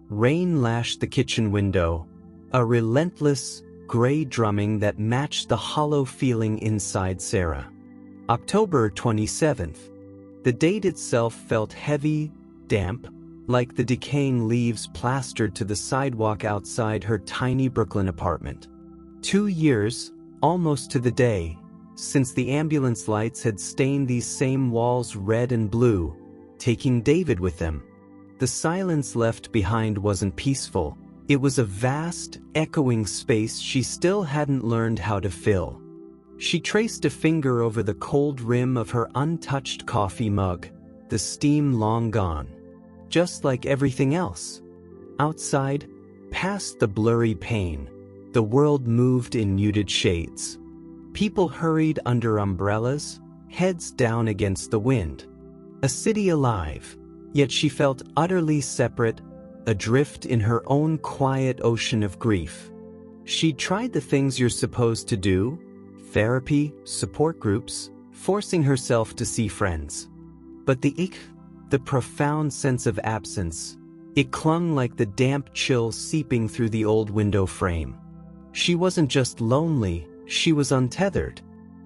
Rain lashed the kitchen window, a relentless, gray drumming that matched the hollow feeling inside Sarah. October 27th. The date itself felt heavy, damp, like the decaying leaves plastered to the sidewalk outside her tiny Brooklyn apartment. 2 years, almost to the day, since the ambulance lights had stained these same walls red and blue, taking David with them. The silence left behind wasn't peaceful. It was a vast, echoing space she still hadn't learned how to fill. She traced a finger over the cold rim of her untouched coffee mug, the steam long gone. Just like everything else. Outside, past the blurry pane, the world moved in muted shades. People hurried under umbrellas, heads down against the wind. A city alive, yet she felt utterly separate, adrift in her own quiet ocean of grief. She'd tried the things you're supposed to do, therapy, support groups, forcing herself to see friends. But the profound sense of absence, it clung like the damp chill seeping through the old window frame. She wasn't just lonely, she was untethered.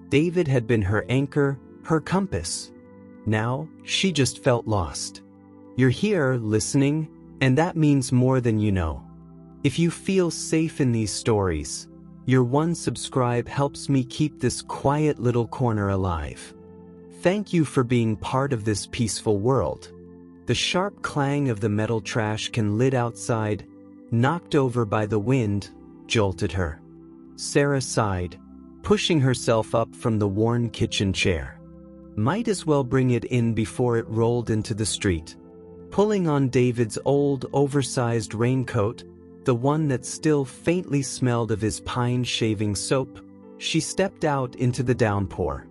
David had been her anchor, her compass. Now, she just felt lost. You're here, listening, and that means more than you know. If you feel safe in these stories, your one subscribe helps me keep this quiet little corner alive. Thank you for being part of this peaceful world. The sharp clang of the metal trash can lid outside, knocked over by the wind, jolted her. Sarah sighed, pushing herself up from the worn kitchen chair. Might as well bring it in before it rolled into the street. Pulling on David's old, oversized raincoat, the one that still faintly smelled of his pine shaving soap, she stepped out into the downpour.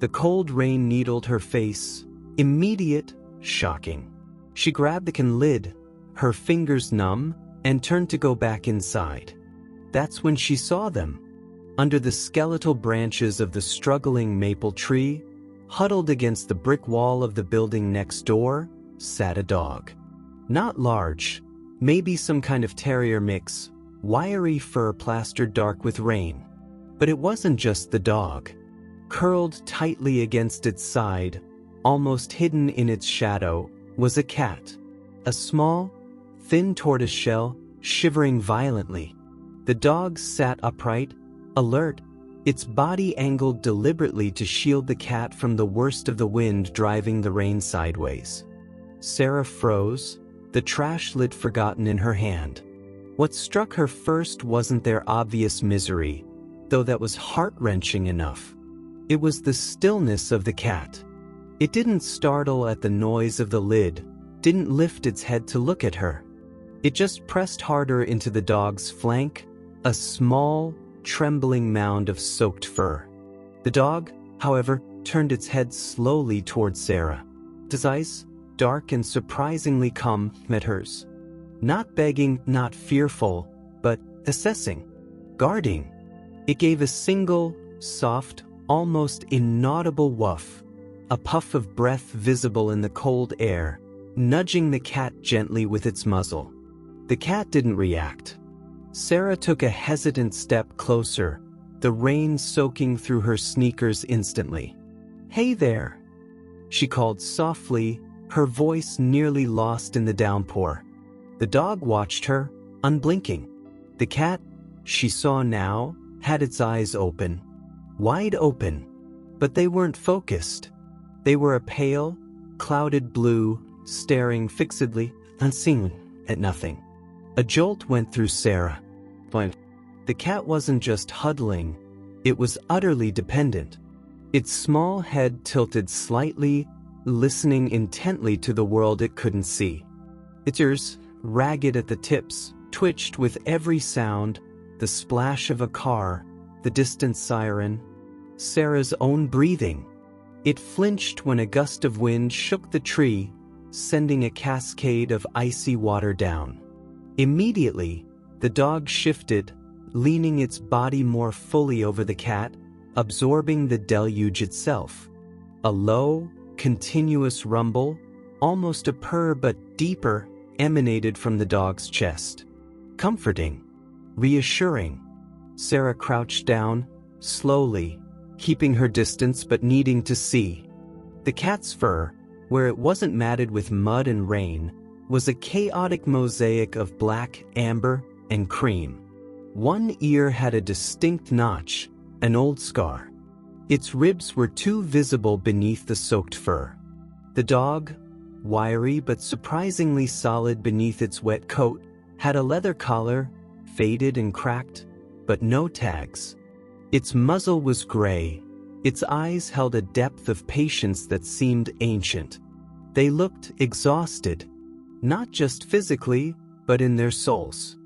The cold rain needled her face, immediate, shocking. She grabbed the can lid, her fingers numb, and turned to go back inside. That's when she saw them. Under the skeletal branches of the struggling maple tree, huddled against the brick wall of the building next door, sat a dog. Not large, maybe some kind of terrier mix, wiry fur plastered dark with rain. But it wasn't just the dog. Curled tightly against its side, almost hidden in its shadow, was a cat. A small, thin tortoiseshell, shivering violently. The dog sat upright, alert, its body angled deliberately to shield the cat from the worst of the wind driving the rain sideways. Sarah froze, the trash lid forgotten in her hand. What struck her first wasn't their obvious misery, though that was heart-wrenching enough. It was the stillness of the cat. It didn't startle at the noise of the lid, didn't lift its head to look at her. It just pressed harder into the dog's flank, a small, trembling mound of soaked fur. The dog, however, turned its head slowly towards Sarah. Its eyes, dark and surprisingly calm, met hers. Not begging, not fearful, but assessing, guarding. It gave a single, soft, almost inaudible woof, a puff of breath visible in the cold air, nudging the cat gently with its muzzle. The cat didn't react. Sarah took a hesitant step closer, the rain soaking through her sneakers instantly. "Hey there," she called softly, her voice nearly lost in the downpour. The dog watched her, unblinking. The cat, she saw now, had its eyes open. Wide open, but they weren't focused. They were a pale, clouded blue, staring fixedly, unseeing, at nothing. A jolt went through Sarah. The cat wasn't just huddling, it was utterly dependent. Its small head tilted slightly, listening intently to the world it couldn't see. Its ears, ragged at the tips, twitched with every sound, the splash of a car, the distant siren, Sarah's own breathing. It flinched when a gust of wind shook the tree, sending a cascade of icy water down. Immediately, the dog shifted, leaning its body more fully over the cat, absorbing the deluge itself. A low, continuous rumble, almost a purr but deeper, emanated from the dog's chest. Comforting. Reassuring. Sarah crouched down, slowly, keeping her distance but needing to see. The cat's fur, where it wasn't matted with mud and rain, was a chaotic mosaic of black, amber, and cream. One ear had a distinct notch, an old scar. Its ribs were too visible beneath the soaked fur. The dog, wiry but surprisingly solid beneath its wet coat, had a leather collar, faded and cracked, but no tags. Its muzzle was gray. Its eyes held a depth of patience that seemed ancient. They looked exhausted, not just physically, but in their souls.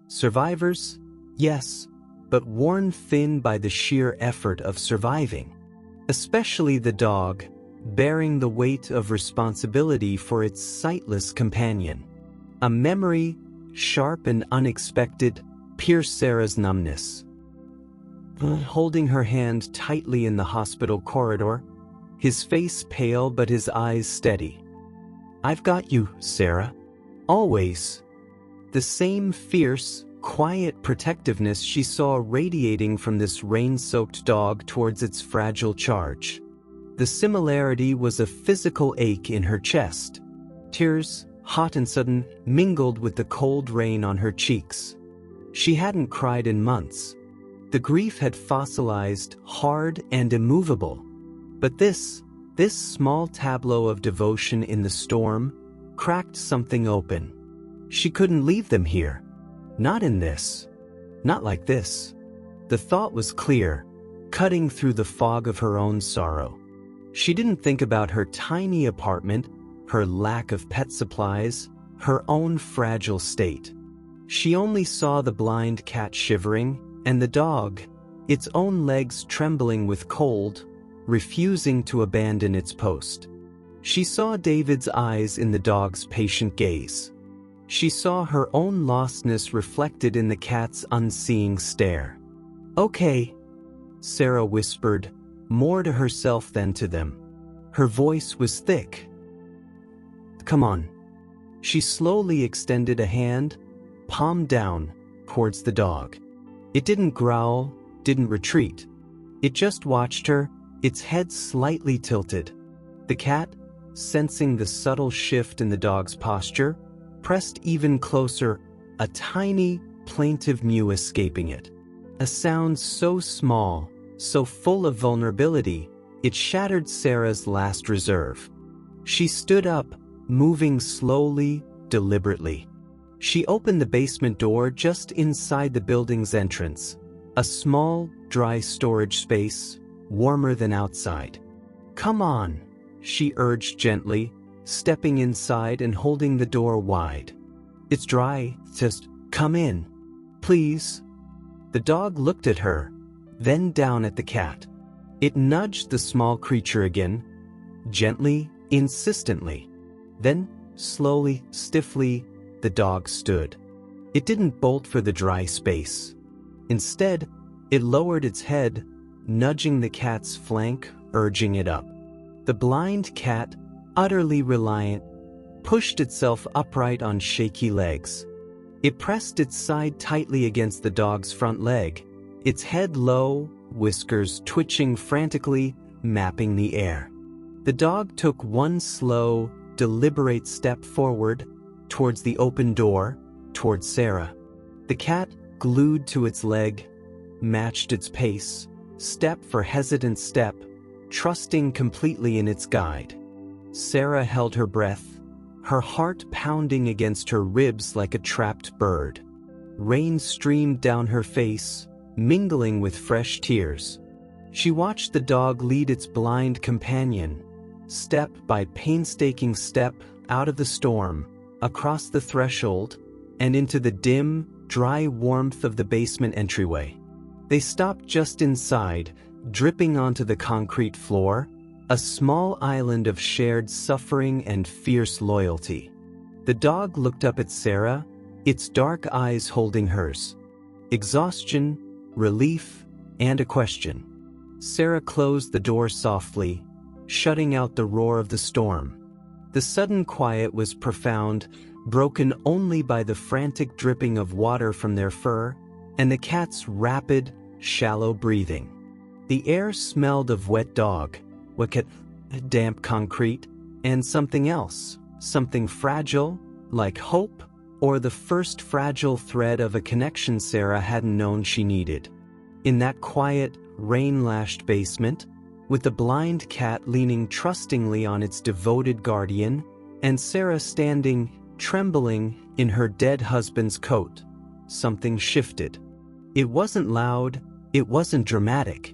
Survivors? Yes, but worn thin by the sheer effort of surviving. Especially the dog, bearing the weight of responsibility for its sightless companion. A memory, sharp and unexpected, pierced Sarah's numbness. Holding her hand tightly in the hospital corridor, his face pale but his eyes steady. "I've got you, Sarah. Always." The same fierce, quiet protectiveness she saw radiating from this rain-soaked dog towards its fragile charge. The similarity was a physical ache in her chest. Tears, hot and sudden, mingled with the cold rain on her cheeks. She hadn't cried in months. The grief had fossilized, hard and immovable. But this small tableau of devotion in the storm, cracked something open. She couldn't leave them here. Not in this. Not like this. The thought was clear, cutting through the fog of her own sorrow. She didn't think about her tiny apartment, her lack of pet supplies, her own fragile state. She only saw the blind cat shivering, and the dog, its own legs trembling with cold, refusing to abandon its post. She saw David's eyes in the dog's patient gaze. She saw her own lostness reflected in the cat's unseeing stare. "Okay," Sarah whispered, more to herself than to them. Her voice was thick. "Come on." She slowly extended a hand, palm down, towards the dog. It didn't growl, didn't retreat. It just watched her, its head slightly tilted. The cat, sensing the subtle shift in the dog's posture, pressed even closer, a tiny, plaintive mew escaping it. A sound so small, so full of vulnerability, it shattered Sarah's last reserve. She stood up, moving slowly, deliberately. She opened the basement door just inside the building's entrance, a small, dry storage space, warmer than outside. "Come on," she urged gently, stepping inside and holding the door wide. "It's dry, just come in. Please." The dog looked at her, then down at the cat. It nudged the small creature again, gently, insistently. Then, slowly, stiffly, the dog stood. It didn't bolt for the dry space. Instead, it lowered its head, nudging the cat's flank, urging it up. The blind cat, utterly reliant, pushed itself upright on shaky legs. It pressed its side tightly against the dog's front leg, its head low, whiskers twitching frantically, mapping the air. The dog took one slow, deliberate step forward, towards the open door, towards Sarah. The cat, glued to its leg, matched its pace, step for hesitant step, trusting completely in its guide. Sarah held her breath, her heart pounding against her ribs like a trapped bird. Rain streamed down her face, mingling with fresh tears. She watched the dog lead its blind companion, step by painstaking step, out of the storm, across the threshold, and into the dim, dry warmth of the basement entryway. They stopped just inside, dripping onto the concrete floor, a small island of shared suffering and fierce loyalty. The dog looked up at Sarah, its dark eyes holding hers. Exhaustion, relief, and a question. Sarah closed the door softly, shutting out the roar of the storm. The sudden quiet was profound, broken only by the frantic dripping of water from their fur and the cat's rapid, shallow breathing. The air smelled of wet dog, damp concrete, and something else, something fragile, like hope, or the first fragile thread of a connection Sarah hadn't known she needed. In that quiet, rain-lashed basement, with the blind cat leaning trustingly on its devoted guardian, and Sarah standing, trembling, in her dead husband's coat, something shifted. It wasn't loud, it wasn't dramatic.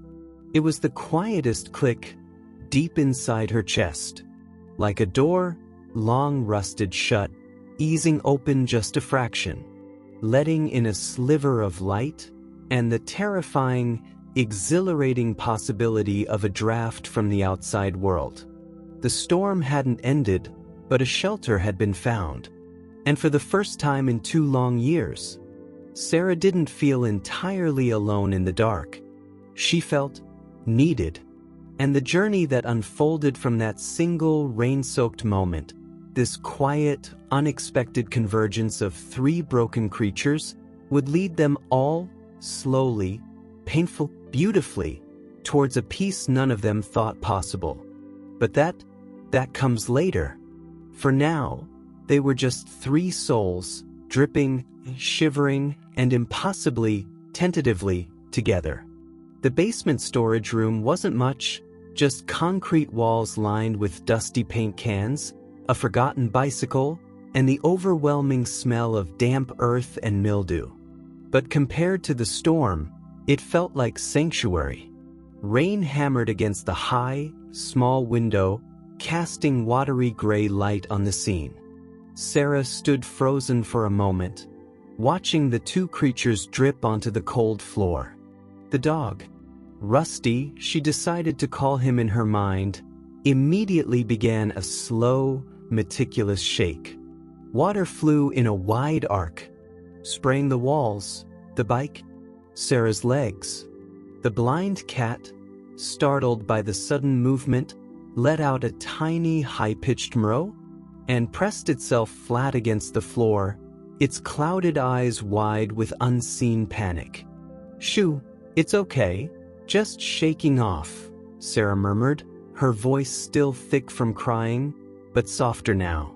It was the quietest click, deep inside her chest. Like a door, long rusted shut, easing open just a fraction, letting in a sliver of light, and the terrifying, exhilarating possibility of a draft from the outside world. The storm hadn't ended, but a shelter had been found. And for the first time in 2 long years, Sarah didn't feel entirely alone in the dark. She felt needed. And the journey that unfolded from that single rain-soaked moment, this quiet, unexpected convergence of 3 broken creatures, would lead them all, slowly, beautifully, towards a peace none of them thought possible. But that comes later. For now, they were just 3 souls, dripping, shivering, and impossibly, tentatively, together. The basement storage room wasn't much, just concrete walls lined with dusty paint cans, a forgotten bicycle, and the overwhelming smell of damp earth and mildew. But compared to the storm, it felt like sanctuary. Rain hammered against the high, small window, casting watery gray light on the scene. Sarah stood frozen for a moment, watching the 2 creatures drip onto the cold floor. The dog, Rusty, she decided to call him in her mind, immediately began a slow, meticulous shake. Water flew in a wide arc, spraying the walls, the bike, Sarah's legs. The blind cat, startled by the sudden movement, let out a tiny, high-pitched meow and pressed itself flat against the floor, its clouded eyes wide with unseen panic. "Shoo, it's okay. Just shaking off," Sarah murmured, her voice still thick from crying, but softer now.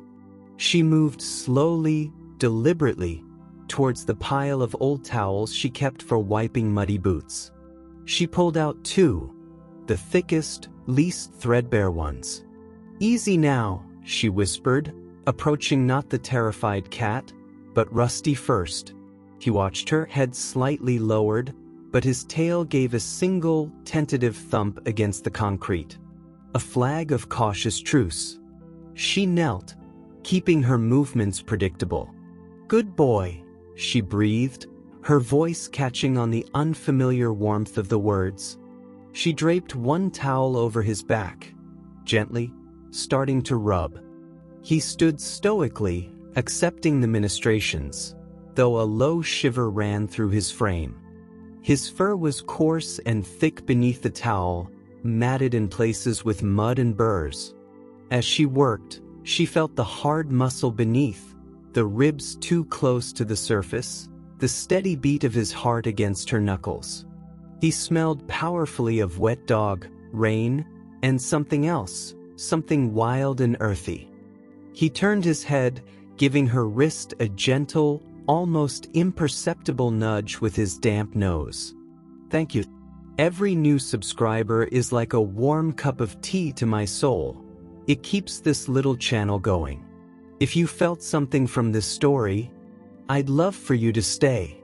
She moved slowly, deliberately, towards the pile of old towels she kept for wiping muddy boots. She pulled out 2, the thickest, least threadbare ones. "Easy now," she whispered, approaching not the terrified cat, but Rusty first. He watched her, head slightly lowered, but his tail gave a single, tentative thump against the concrete. A flag of cautious truce. She knelt, keeping her movements predictable. "Good boy," she breathed, her voice catching on the unfamiliar warmth of the words. She draped 1 towel over his back, gently, starting to rub. He stood stoically, accepting the ministrations, though a low shiver ran through his frame. His fur was coarse and thick beneath the towel, matted in places with mud and burrs. As she worked, she felt the hard muscle beneath, the ribs too close to the surface, the steady beat of his heart against her knuckles. He smelled powerfully of wet dog, rain, and something else, something wild and earthy. He turned his head, giving her wrist a gentle, almost imperceptible nudge with his damp nose. "Thank you. Every new subscriber is like a warm cup of tea to my soul. It keeps this little channel going. If you felt something from this story, I'd love for you to stay."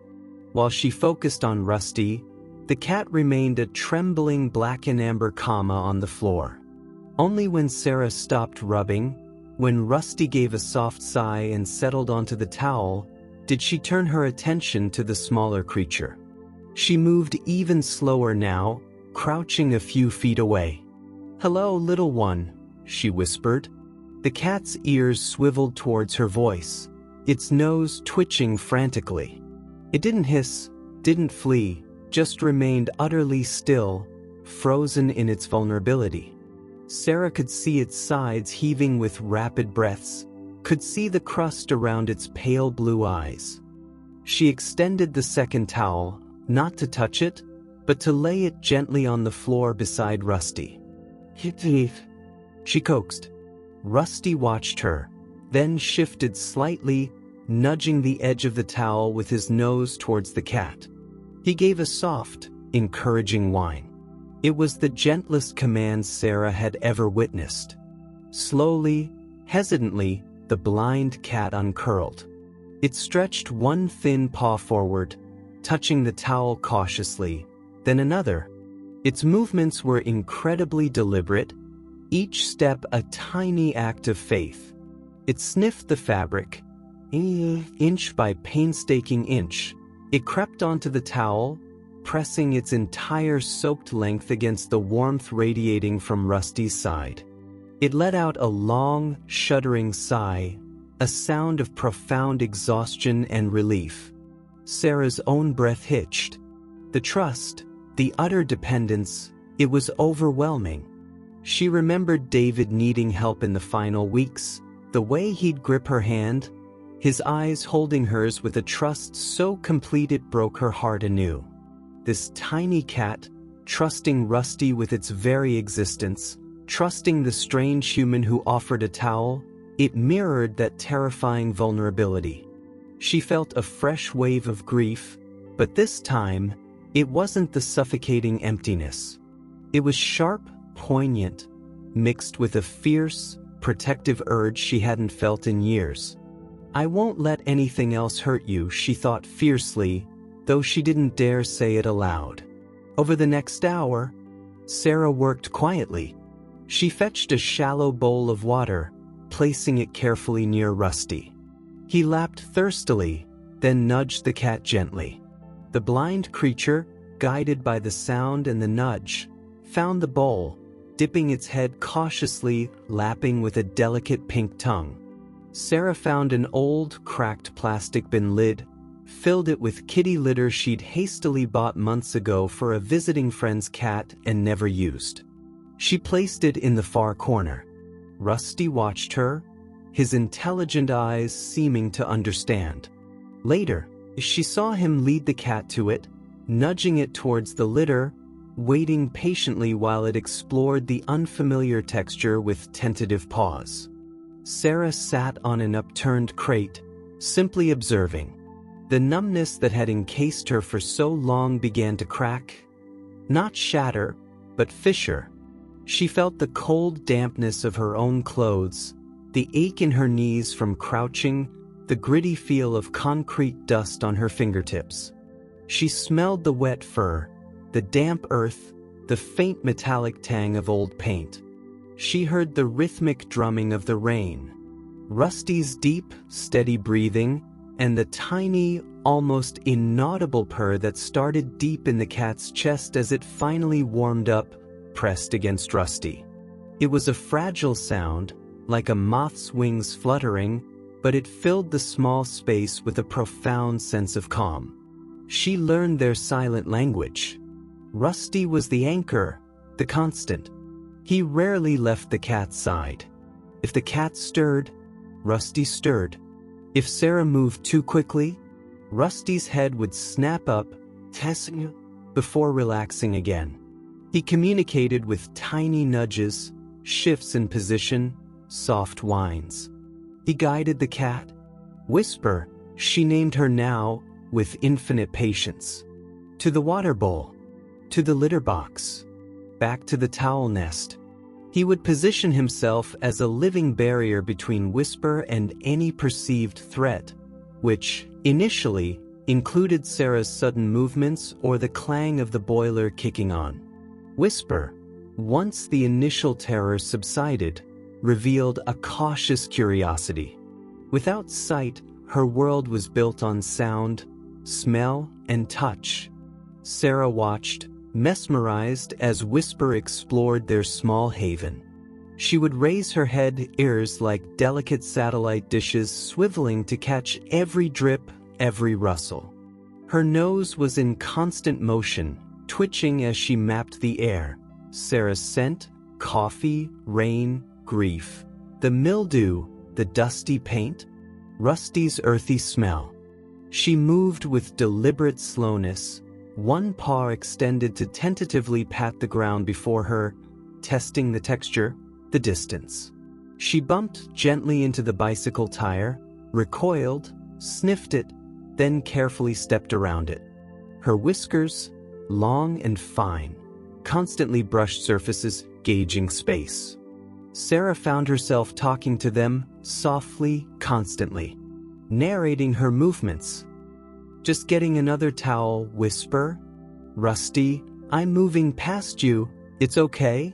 While she focused on Rusty, the cat remained a trembling black and amber comma on the floor. Only when Sarah stopped rubbing, when Rusty gave a soft sigh and settled onto the towel, did she turn her attention to the smaller creature. She moved even slower now, crouching a few feet away. "Hello, little one," she whispered. The cat's ears swiveled towards her voice, its nose twitching frantically. It didn't hiss, didn't flee, just remained utterly still, frozen in its vulnerability. Sarah could see its sides heaving with rapid breaths, could see the crust around its pale blue eyes. She extended the second towel, not to touch it, but to lay it gently on the floor beside Rusty. She coaxed. Rusty watched her, then shifted slightly, nudging the edge of the towel with his nose towards the cat. He gave a soft, encouraging whine. It was the gentlest command Sarah had ever witnessed. Slowly, hesitantly, the blind cat uncurled. It stretched one thin paw forward, touching the towel cautiously, then another. Its movements were incredibly deliberate, each step a tiny act of faith. It sniffed the fabric, inch by painstaking inch. It crept onto the towel, pressing its entire soaked length against the warmth radiating from Rusty's side. It let out a long, shuddering sigh, a sound of profound exhaustion and relief. Sarah's own breath hitched. The trust, the utter dependence, it was overwhelming. She remembered David needing help in the final weeks, the way he'd grip her hand, his eyes holding hers with a trust so complete it broke her heart anew. This tiny cat, trusting Rusty with its very existence, trusting the strange human who offered a towel, it mirrored that terrifying vulnerability. She felt a fresh wave of grief, but this time, it wasn't the suffocating emptiness. It was sharp, poignant, mixed with a fierce, protective urge she hadn't felt in years. "I won't let anything else hurt you," she thought fiercely, though she didn't dare say it aloud. Over the next hour, Sarah worked quietly. She fetched a shallow bowl of water, placing it carefully near Rusty. He lapped thirstily, then nudged the cat gently. The blind creature, guided by the sound and the nudge, found the bowl, dipping its head cautiously, lapping with a delicate pink tongue. Sarah found an old, cracked plastic bin lid, filled it with kitty litter she'd hastily bought months ago for a visiting friend's cat and never used. She placed it in the far corner. Rusty watched her, his intelligent eyes seeming to understand. Later, she saw him lead the cat to it, nudging it towards the litter, waiting patiently while it explored the unfamiliar texture with tentative paws. Sarah sat on an upturned crate, simply observing. The numbness that had encased her for so long began to crack, not shatter, but fissure. She felt the cold dampness of her own clothes, the ache in her knees from crouching, the gritty feel of concrete dust on her fingertips. She smelled the wet fur, the damp earth, the faint metallic tang of old paint. She heard the rhythmic drumming of the rain, Rusty's deep, steady breathing, and the tiny, almost inaudible purr that started deep in the cat's chest as it finally warmed up, pressed against Rusty. It was a fragile sound, like a moth's wings fluttering, but it filled the small space with a profound sense of calm. She learned their silent language. Rusty was the anchor, the constant. He rarely left the cat's side. If the cat stirred, Rusty stirred. If Sarah moved too quickly, Rusty's head would snap up, testing before relaxing again. He communicated with tiny nudges, shifts in position, soft whines. He guided the cat. Whisper, she named her now, with infinite patience. To the water bowl. To the litter box. Back to the towel nest. He would position himself as a living barrier between Whisper and any perceived threat, which, initially, included Sarah's sudden movements or the clang of the boiler kicking on. Whisper, once the initial terror subsided, revealed a cautious curiosity. Without sight, her world was built on sound, smell, and touch. Sarah watched, mesmerized as Whisper explored their small haven. She would raise her head, ears like delicate satellite dishes swiveling to catch every drip, every rustle. Her nose was in constant motion, twitching as she mapped the air. Sarah's scent, coffee, rain, grief. The mildew, the dusty paint, Rusty's earthy smell. She moved with deliberate slowness, one paw extended to tentatively pat the ground before her, testing the texture, the distance. She bumped gently into the bicycle tire, recoiled, sniffed it, then carefully stepped around it. Her whiskers, long and fine, constantly brushed surfaces, gauging space. Sarah found herself talking to them, softly, constantly, narrating her movements. Just getting another towel, whisper. Rusty, I'm moving past you, it's okay?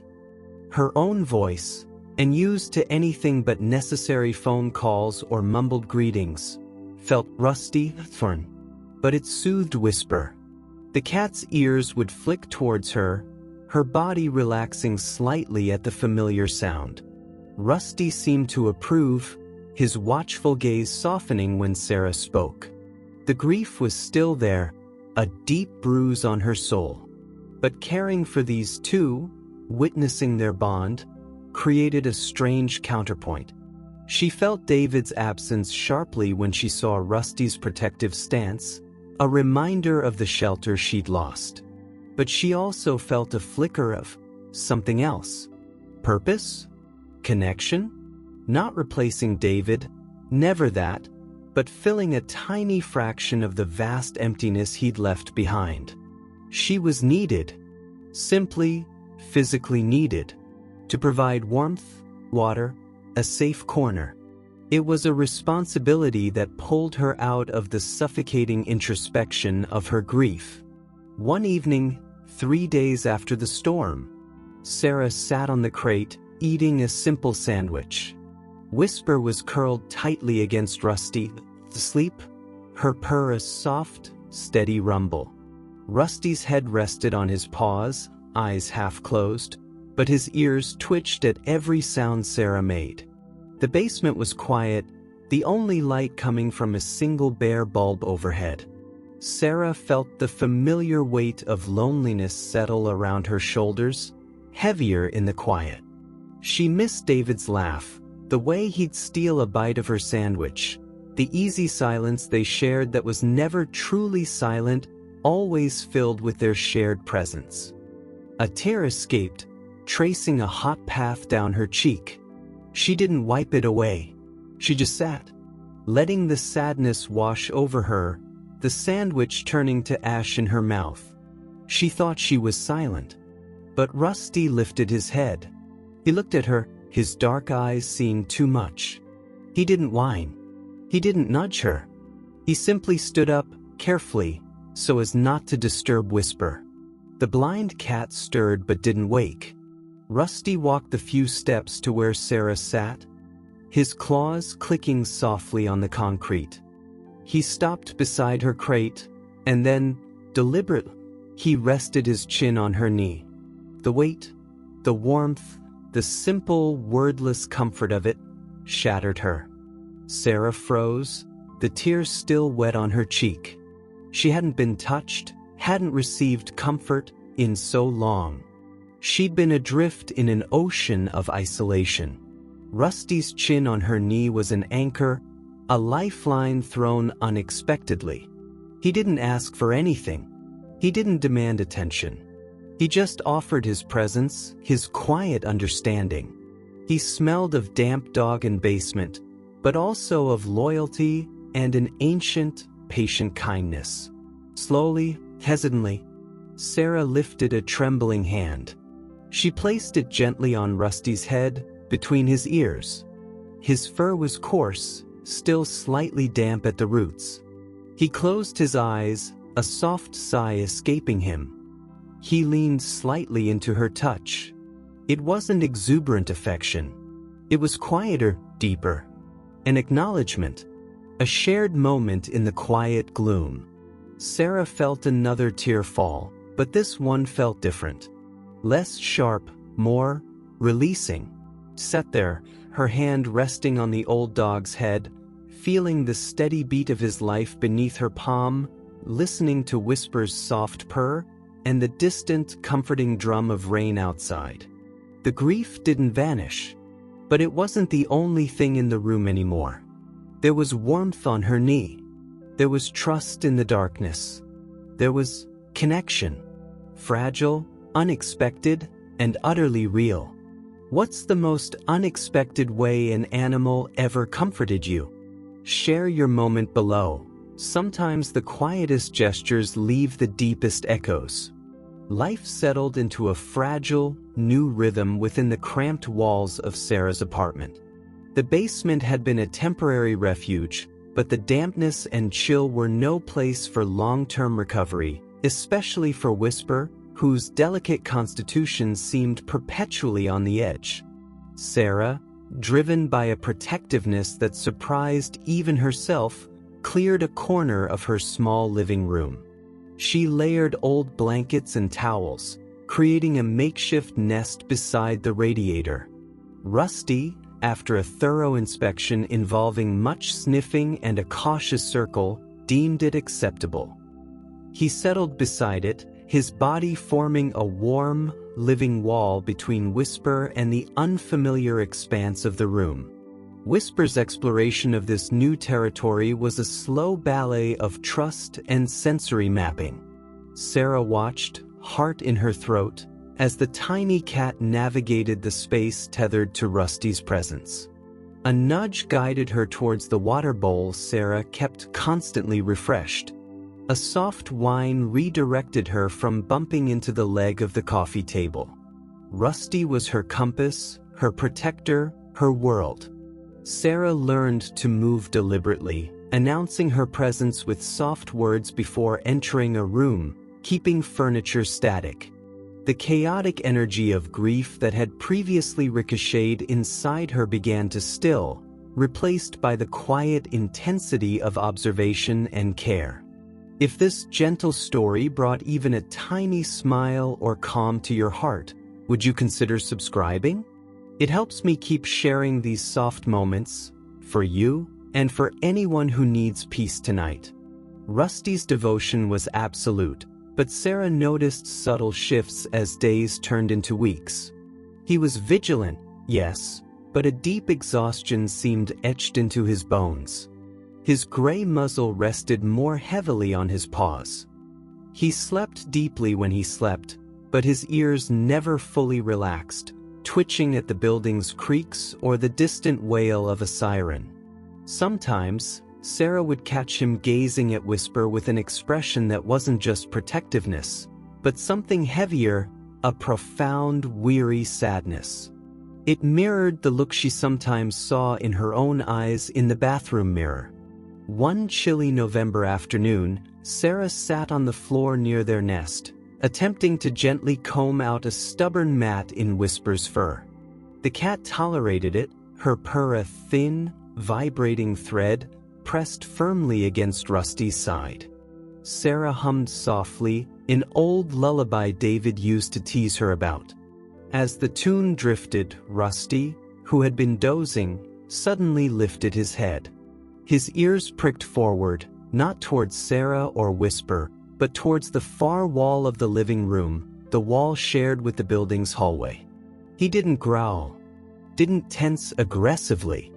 Her own voice, and used to anything but necessary phone calls or mumbled greetings, felt rusty, thorn, but its soothed whisper. The cat's ears would flick towards her, her body relaxing slightly at the familiar sound. Rusty seemed to approve, his watchful gaze softening when Sarah spoke. The grief was still there, a deep bruise on her soul. But caring for these two, witnessing their bond, created a strange counterpoint. She felt David's absence sharply when she saw Rusty's protective stance, a reminder of the shelter she'd lost. But she also felt a flicker of something else. Purpose? Connection? Not replacing David, never that, but filling a tiny fraction of the vast emptiness he'd left behind. She was needed, simply, physically needed, to provide warmth, water, a safe corner. It was a responsibility that pulled her out of the suffocating introspection of her grief. One evening, 3 days after the storm, Sarah sat on the crate, eating a simple sandwich. Whisper was curled tightly against Rusty. Asleep, her purr a soft, steady rumble. Rusty's head rested on his paws, eyes half closed, but his ears twitched at every sound Sarah made. The basement was quiet, the only light coming from a single bare bulb overhead. Sarah felt the familiar weight of loneliness settle around her shoulders, heavier in the quiet. She missed David's laugh, the way he'd steal a bite of her sandwich, the easy silence they shared that was never truly silent, always filled with their shared presence. A tear escaped, tracing a hot path down her cheek. She didn't wipe it away. She just sat, letting the sadness wash over her, the sandwich turning to ash in her mouth. She thought she was silent. But Rusty lifted his head. He looked at her, his dark eyes seeing too much. He didn't whine. He didn't nudge her. He simply stood up, carefully, so as not to disturb Whisper. The blind cat stirred but didn't wake. Rusty walked the few steps to where Sarah sat, his claws clicking softly on the concrete. He stopped beside her crate, and then, deliberately, he rested his chin on her knee. The weight, the warmth, the simple, wordless comfort of it shattered her. Sarah froze, the tears still wet on her cheek. She hadn't been touched, hadn't received comfort in so long. She'd been adrift in an ocean of isolation. Rusty's chin on her knee was an anchor, a lifeline thrown unexpectedly. He didn't ask for anything. He didn't demand attention. He just offered his presence, his quiet understanding. He smelled of damp dog and basement, but also of loyalty and an ancient, patient kindness. Slowly, hesitantly, Sarah lifted a trembling hand. She placed it gently on Rusty's head, between his ears. His fur was coarse, still slightly damp at the roots. He closed his eyes, a soft sigh escaping him. He leaned slightly into her touch. It wasn't exuberant affection. It was quieter, deeper. An acknowledgement. A shared moment in the quiet gloom. Sarah felt another tear fall, but this one felt different. Less sharp, more releasing. Sat there, her hand resting on the old dog's head, feeling the steady beat of his life beneath her palm, listening to Whisper's soft purr, and the distant, comforting drum of rain outside. The grief didn't vanish. But it wasn't the only thing in the room anymore. There was warmth on her knee. There was trust in the darkness. There was connection. Fragile, unexpected, and utterly real. What's the most unexpected way an animal ever comforted you? Share your moment below. Sometimes the quietest gestures leave the deepest echoes. Life settled into a fragile, new rhythm within the cramped walls of Sarah's apartment. The basement had been a temporary refuge, but the dampness and chill were no place for long-term recovery, especially for Whisper, whose delicate constitution seemed perpetually on the edge. Sarah, driven by a protectiveness that surprised even herself, cleared a corner of her small living room. She layered old blankets and towels, creating a makeshift nest beside the radiator. Rusty, after a thorough inspection involving much sniffing and a cautious circle, deemed it acceptable. He settled beside it, his body forming a warm, living wall between Whisper and the unfamiliar expanse of the room. Whisper's exploration of this new territory was a slow ballet of trust and sensory mapping. Sarah watched, heart in her throat, as the tiny cat navigated the space tethered to Rusty's presence. A nudge guided her towards the water bowl Sarah kept constantly refreshed. A soft whine redirected her from bumping into the leg of the coffee table. Rusty was her compass, her protector, her world. Sarah learned to move deliberately, announcing her presence with soft words before entering a room, keeping furniture static. The chaotic energy of grief that had previously ricocheted inside her began to still, replaced by the quiet intensity of observation and care. If this gentle story brought even a tiny smile or calm to your heart, would you consider subscribing? It helps me keep sharing these soft moments, for you and for anyone who needs peace tonight. Rusty's devotion was absolute, but Sarah noticed subtle shifts as days turned into weeks. He was vigilant, yes, but a deep exhaustion seemed etched into his bones. His gray muzzle rested more heavily on his paws. He slept deeply when he slept, but his ears never fully relaxed, twitching at the building's creaks or the distant wail of a siren. Sometimes, Sarah would catch him gazing at Whisper with an expression that wasn't just protectiveness, but something heavier, a profound, weary sadness. It mirrored the look she sometimes saw in her own eyes in the bathroom mirror. One chilly November afternoon, Sarah sat on the floor near their nest, attempting to gently comb out a stubborn mat in Whisper's fur. The cat tolerated it, her purr a thin, vibrating thread, pressed firmly against Rusty's side. Sarah hummed softly, an old lullaby David used to tease her about. As the tune drifted, Rusty, who had been dozing, suddenly lifted his head. His ears pricked forward, not towards Sarah or Whisper, but towards the far wall of the living room, the wall shared with the building's hallway. He didn't growl, didn't tense aggressively.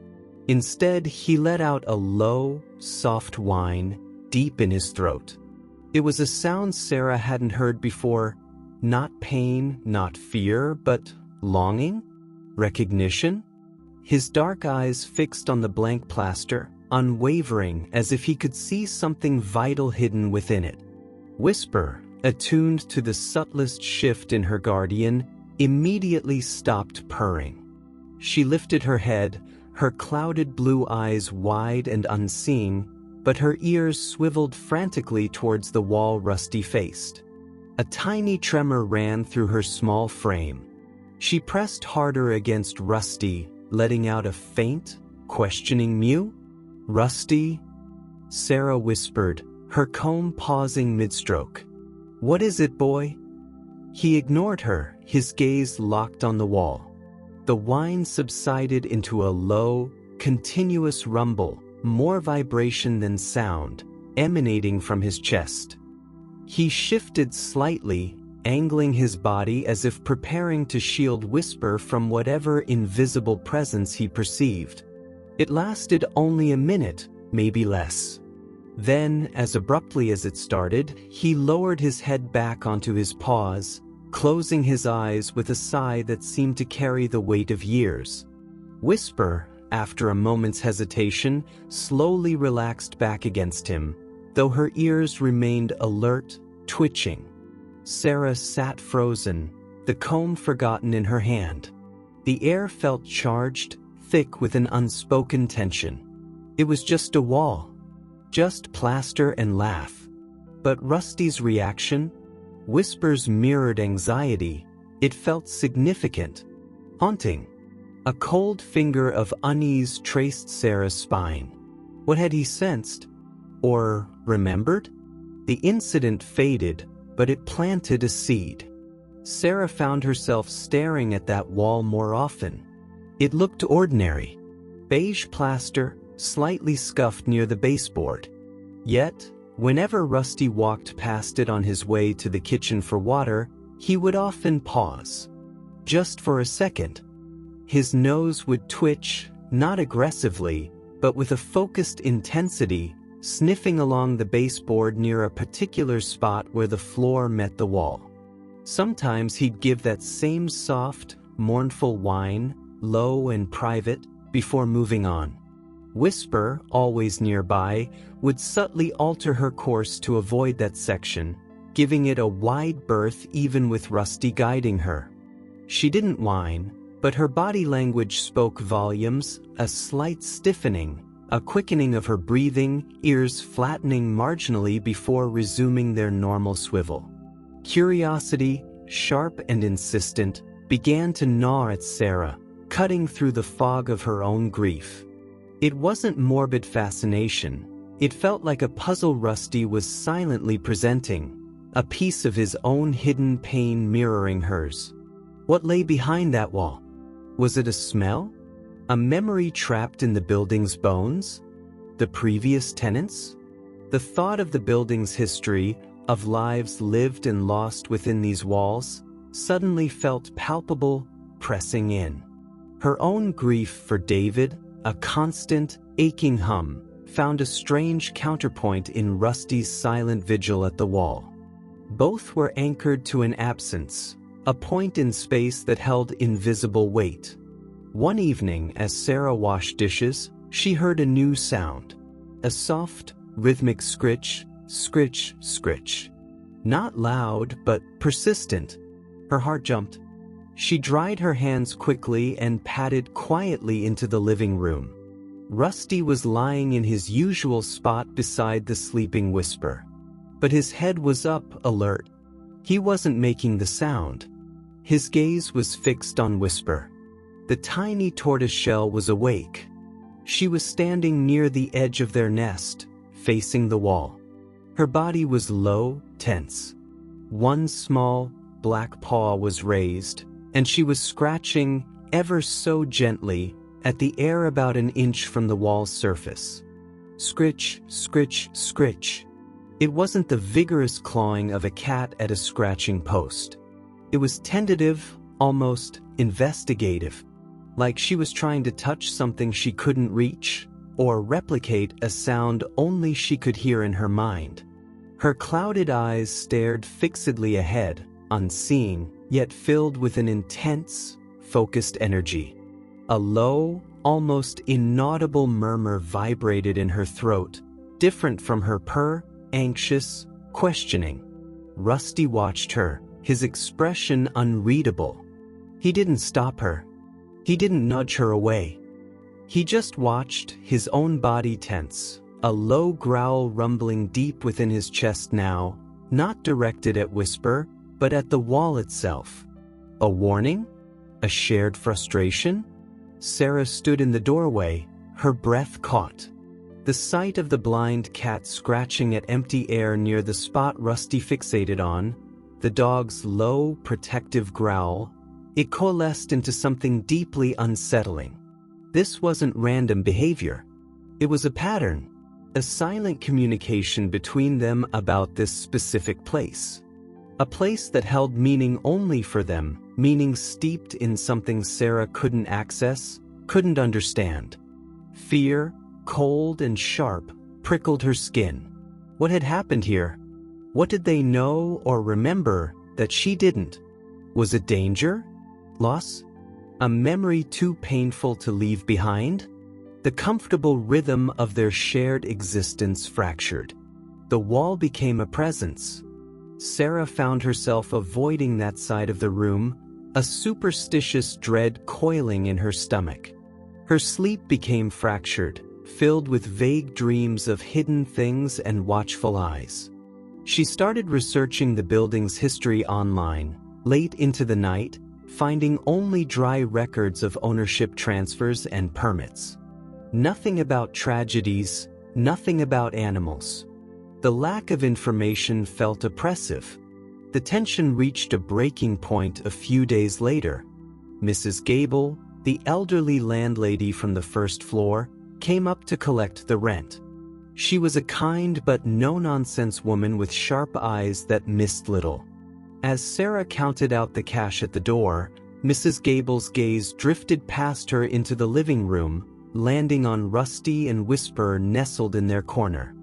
Instead, he let out a low, soft whine, deep in his throat. It was a sound Sarah hadn't heard before, not pain, not fear, but longing, recognition. His dark eyes fixed on the blank plaster, unwavering as if he could see something vital hidden within it. Whisper, attuned to the subtlest shift in her guardian, immediately stopped purring. She lifted her head, her clouded blue eyes wide and unseeing, but her ears swiveled frantically towards the wall Rusty faced. A tiny tremor ran through her small frame. She pressed harder against Rusty, letting out a faint, questioning mew. "Rusty?" Sarah whispered, her comb pausing mid-stroke. "What is it, boy?" He ignored her, his gaze locked on the wall. The whine subsided into a low, continuous rumble, more vibration than sound, emanating from his chest. He shifted slightly, angling his body as if preparing to shield Whisper from whatever invisible presence he perceived. It lasted only a minute, maybe less. Then, as abruptly as it started, he lowered his head back onto his paws, closing his eyes with a sigh that seemed to carry the weight of years. Whisper, after a moment's hesitation, slowly relaxed back against him, though her ears remained alert, twitching. Sarah sat frozen, the comb forgotten in her hand. The air felt charged, thick with an unspoken tension. It was just a wall. Just plaster and laugh. But Rusty's reaction? Whisper's mirrored anxiety. It felt significant. Haunting. A cold finger of unease traced Sarah's spine. What had he sensed? Or remembered? The incident faded, but it planted a seed. Sarah found herself staring at that wall more often. It looked ordinary. Beige plaster, slightly scuffed near the baseboard. Yet, whenever Rusty walked past it on his way to the kitchen for water, he would often pause. Just for a second. His nose would twitch, not aggressively, but with a focused intensity, sniffing along the baseboard near a particular spot where the floor met the wall. Sometimes he'd give that same soft, mournful whine, low and private, before moving on. Whisper, always nearby, would subtly alter her course to avoid that section, giving it a wide berth even with Rusty guiding her. She didn't whine, but her body language spoke volumes, a slight stiffening, a quickening of her breathing, ears flattening marginally before resuming their normal swivel. Curiosity, sharp and insistent, began to gnaw at Sarah, cutting through the fog of her own grief. It wasn't morbid fascination. It felt like a puzzle Rusty was silently presenting, a piece of his own hidden pain mirroring hers. What lay behind that wall? Was it a smell? A memory trapped in the building's bones? The previous tenants? The thought of the building's history, of lives lived and lost within these walls, suddenly felt palpable, pressing in. Her own grief for David, a constant, aching hum, found a strange counterpoint in Rusty's silent vigil at the wall. Both were anchored to an absence, a point in space that held invisible weight. One evening, as Sarah washed dishes, she heard a new sound. A soft, rhythmic scritch, scritch, scritch. Not loud, but persistent. Her heart jumped. She dried her hands quickly and padded quietly into the living room. Rusty was lying in his usual spot beside the sleeping Whisper. But his head was up, alert. He wasn't making the sound. His gaze was fixed on Whisper. The tiny tortoiseshell was awake. She was standing near the edge of their nest, facing the wall. Her body was low, tense. One small, black paw was raised, and she was scratching, ever so gently, at the air about an inch from the wall's surface. Scritch, scritch, scritch. It wasn't the vigorous clawing of a cat at a scratching post. It was tentative, almost investigative, like she was trying to touch something she couldn't reach, or replicate a sound only she could hear in her mind. Her clouded eyes stared fixedly ahead, unseeing, yet filled with an intense, focused energy. A low, almost inaudible murmur vibrated in her throat, different from her purr, anxious, questioning. Rusty watched her, his expression unreadable. He didn't stop her. He didn't nudge her away. He just watched, his own body tense, a low growl rumbling deep within his chest now, not directed at Whisper, but at the wall itself. A warning? A shared frustration? Sarah stood in the doorway, her breath caught. The sight of the blind cat scratching at empty air near the spot Rusty fixated on, the dog's low, protective growl, it coalesced into something deeply unsettling. This wasn't random behavior. It was a pattern, a silent communication between them about this specific place. A place that held meaning only for them, meaning steeped in something Sarah couldn't access, couldn't understand. Fear, cold and sharp, prickled her skin. What had happened here? What did they know or remember that she didn't? Was it danger? Loss? A memory too painful to leave behind? The comfortable rhythm of their shared existence fractured. The wall became a presence. Sarah found herself avoiding that side of the room, a superstitious dread coiling in her stomach. Her sleep became fractured, filled with vague dreams of hidden things and watchful eyes. She started researching the building's history online, late into the night, finding only dry records of ownership transfers and permits. Nothing about tragedies, nothing about animals. The lack of information felt oppressive. The tension reached a breaking point a few days later. Mrs. Gable, the elderly landlady from the first floor, came up to collect the rent. She was a kind but no-nonsense woman with sharp eyes that missed little. As Sarah counted out the cash at the door, Mrs. Gable's gaze drifted past her into the living room, landing on Rusty and Whisper nestled in their corner.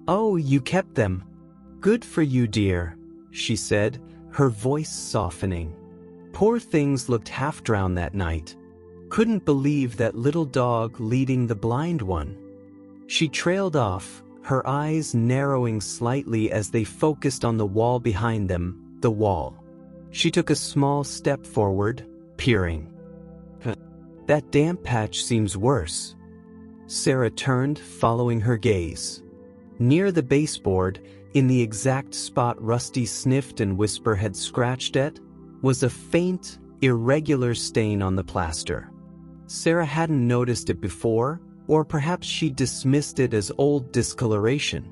"Oh, you kept them. Good for you, dear," she said, her voice softening. Poor things looked half-drowned that night. Couldn't believe that little dog leading the blind one. She trailed off, her eyes narrowing slightly as they focused on the wall behind them, the wall. She took a small step forward, peering. "That damp patch seems worse." Sarah turned, following her gaze. Near the baseboard, in the exact spot Rusty sniffed and Whisper had scratched at, was a faint, irregular stain on the plaster. Sarah hadn't noticed it before, or perhaps she dismissed it as old discoloration.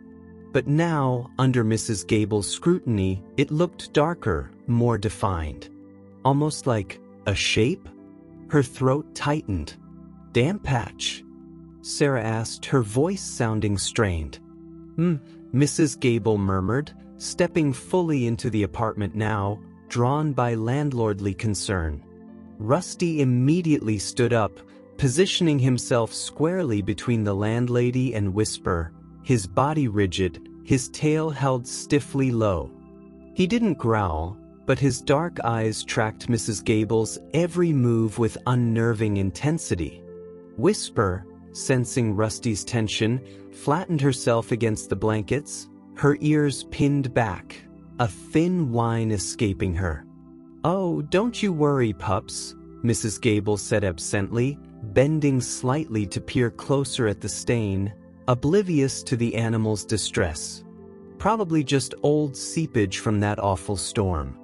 But now, under Mrs. Gable's scrutiny, it looked darker, more defined. Almost like a shape? Her throat tightened. "Damp patch?" Sarah asked, her voice sounding strained. Mrs. Gable murmured, stepping fully into the apartment now, drawn by landlordly concern. Rusty immediately stood up, positioning himself squarely between the landlady and Whisper, his body rigid, his tail held stiffly low. He didn't growl, but his dark eyes tracked Mrs. Gable's every move with unnerving intensity. Whisper, sensing Rusty's tension, flattened herself against the blankets, her ears pinned back, a thin whine escaping her. "Oh, don't you worry, pups," Mrs. Gable said absently, bending slightly to peer closer at the stain, oblivious to the animal's distress. "Probably just old seepage from that awful storm.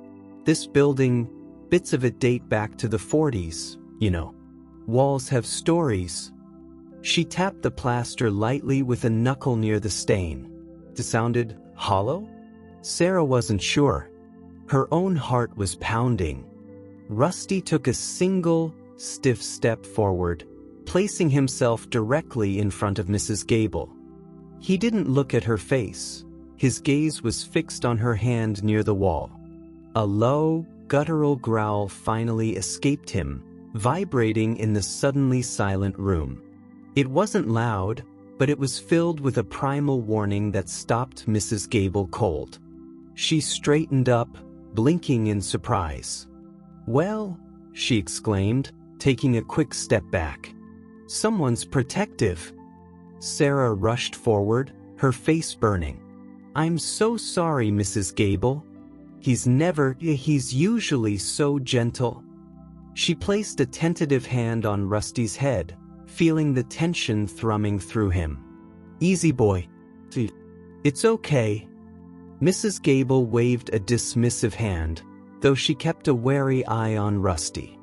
This building, bits of it date back to the 40s, you know. Walls have stories." She tapped the plaster lightly with a knuckle near the stain. It sounded hollow? Sarah wasn't sure. Her own heart was pounding. Rusty took a single, stiff step forward, placing himself directly in front of Mrs. Gable. He didn't look at her face. His gaze was fixed on her hand near the wall. A low, guttural growl finally escaped him, vibrating in the suddenly silent room. It wasn't loud, but it was filled with a primal warning that stopped Mrs. Gable cold. She straightened up, blinking in surprise. "Well," she exclaimed, taking a quick step back. "Someone's protective." Sarah rushed forward, her face burning. "I'm so sorry, Mrs. Gable. He's usually so gentle." She placed a tentative hand on Rusty's head, feeling the tension thrumming through him. "Easy, boy. It's okay." Mrs. Gable waved a dismissive hand, though she kept a wary eye on Rusty.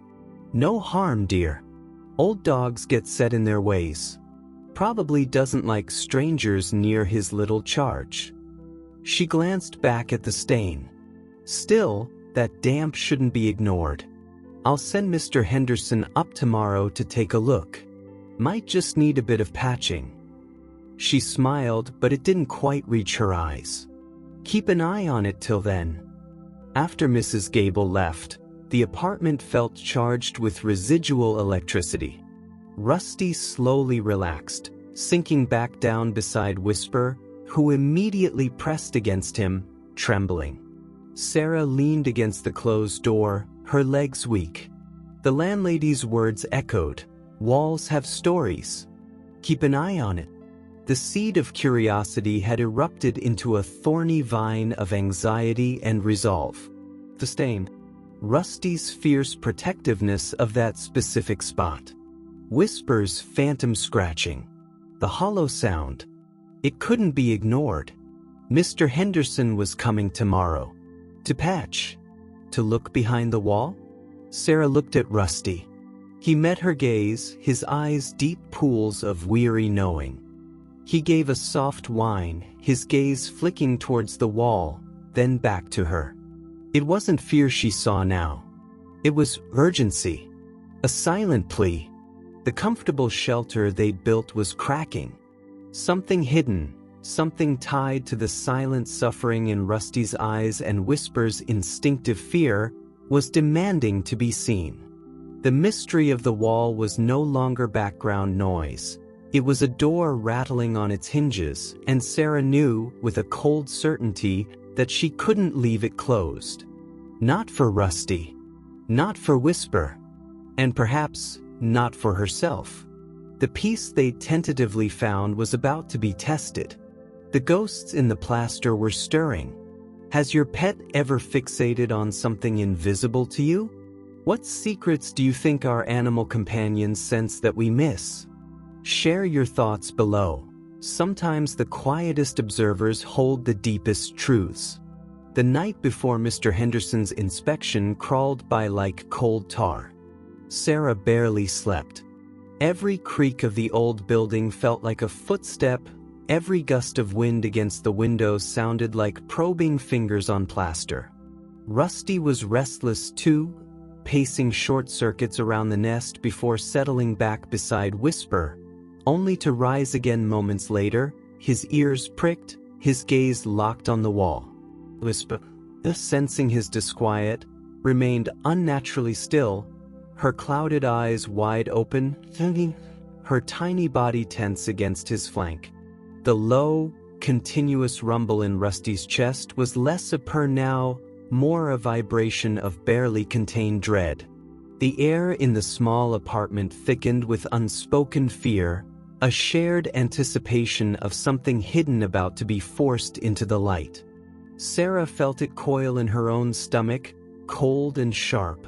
"No harm, dear. Old dogs get set in their ways. Probably doesn't like strangers near his little charge." She glanced back at the stain. Still, that damp shouldn't be ignored. "I'll send Mr. Henderson up tomorrow to take a look. Might just need a bit of patching." She smiled, but it didn't quite reach her eyes. "Keep an eye on it till then." After Mrs. Gable left, the apartment felt charged with residual electricity. Rusty slowly relaxed, sinking back down beside Whisper, who immediately pressed against him, trembling. Sarah leaned against the closed door, her legs weak. The landlady's words echoed, "Walls have stories. Keep an eye on it." The seed of curiosity had erupted into a thorny vine of anxiety and resolve. The stain. Rusty's fierce protectiveness of that specific spot. Whisper's phantom scratching. The hollow sound. It couldn't be ignored. Mr. Henderson was coming tomorrow. To patch. To look behind the wall? Sarah looked at Rusty. He met her gaze, his eyes deep pools of weary knowing. He gave a soft whine, his gaze flicking towards the wall, then back to her. It wasn't fear she saw now. It was urgency. A silent plea. The comfortable shelter they'd built was cracking. Something hidden, something tied to the silent suffering in Rusty's eyes and Whisper's instinctive fear, was demanding to be seen. The mystery of the wall was no longer background noise. It was a door rattling on its hinges, and Sarah knew, with a cold certainty, that she couldn't leave it closed. Not for Rusty. Not for Whisper. And perhaps not for herself. The piece they tentatively found was about to be tested. The ghosts in the plaster were stirring. Has your pet ever fixated on something invisible to you? What secrets do you think our animal companions sense that we miss? Share your thoughts below. Sometimes the quietest observers hold the deepest truths. The night before Mr. Henderson's inspection crawled by like cold tar. Sarah barely slept. Every creak of the old building felt like a footstep. Every gust of wind against the windows sounded like probing fingers on plaster. Rusty was restless too, pacing short circuits around the nest before settling back beside Whisper, only to rise again moments later, his ears pricked, his gaze locked on the wall. Whisper, sensing his disquiet, remained unnaturally still, her clouded eyes wide open, her tiny body tense against his flank. The low, continuous rumble in Rusty's chest was less a purr now, more a vibration of barely contained dread. The air in the small apartment thickened with unspoken fear, a shared anticipation of something hidden about to be forced into the light. Sarah felt it coil in her own stomach, cold and sharp.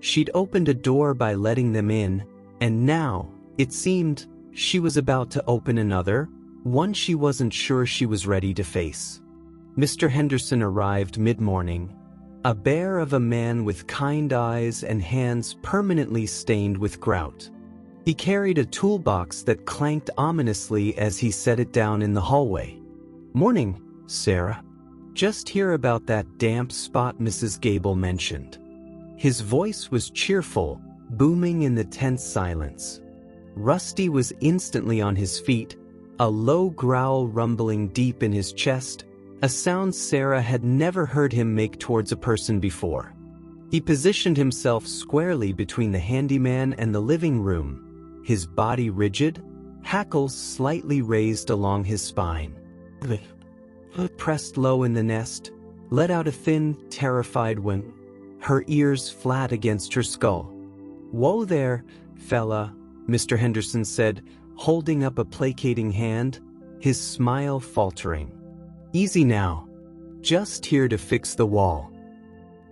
She'd opened a door by letting them in, and now, it seemed, she was about to open another, one she wasn't sure she was ready to face. Mr. Henderson arrived mid-morning, a bear of a man with kind eyes and hands permanently stained with grout. He carried a toolbox that clanked ominously as he set it down in the hallway. "Morning, Sarah. Just hear about that damp spot Mrs. Gable mentioned." His voice was cheerful, booming in the tense silence. Rusty was instantly on his feet, a low growl rumbling deep in his chest, a sound Sarah had never heard him make towards a person before. He positioned himself squarely between the handyman and the living room, his body rigid, hackles slightly raised along his spine. Pressed low in the nest, let out a thin, terrified whine, her ears flat against her skull. "Whoa there, fella," Mr. Henderson said, holding up a placating hand, his smile faltering. "Easy now. Just here to fix the wall."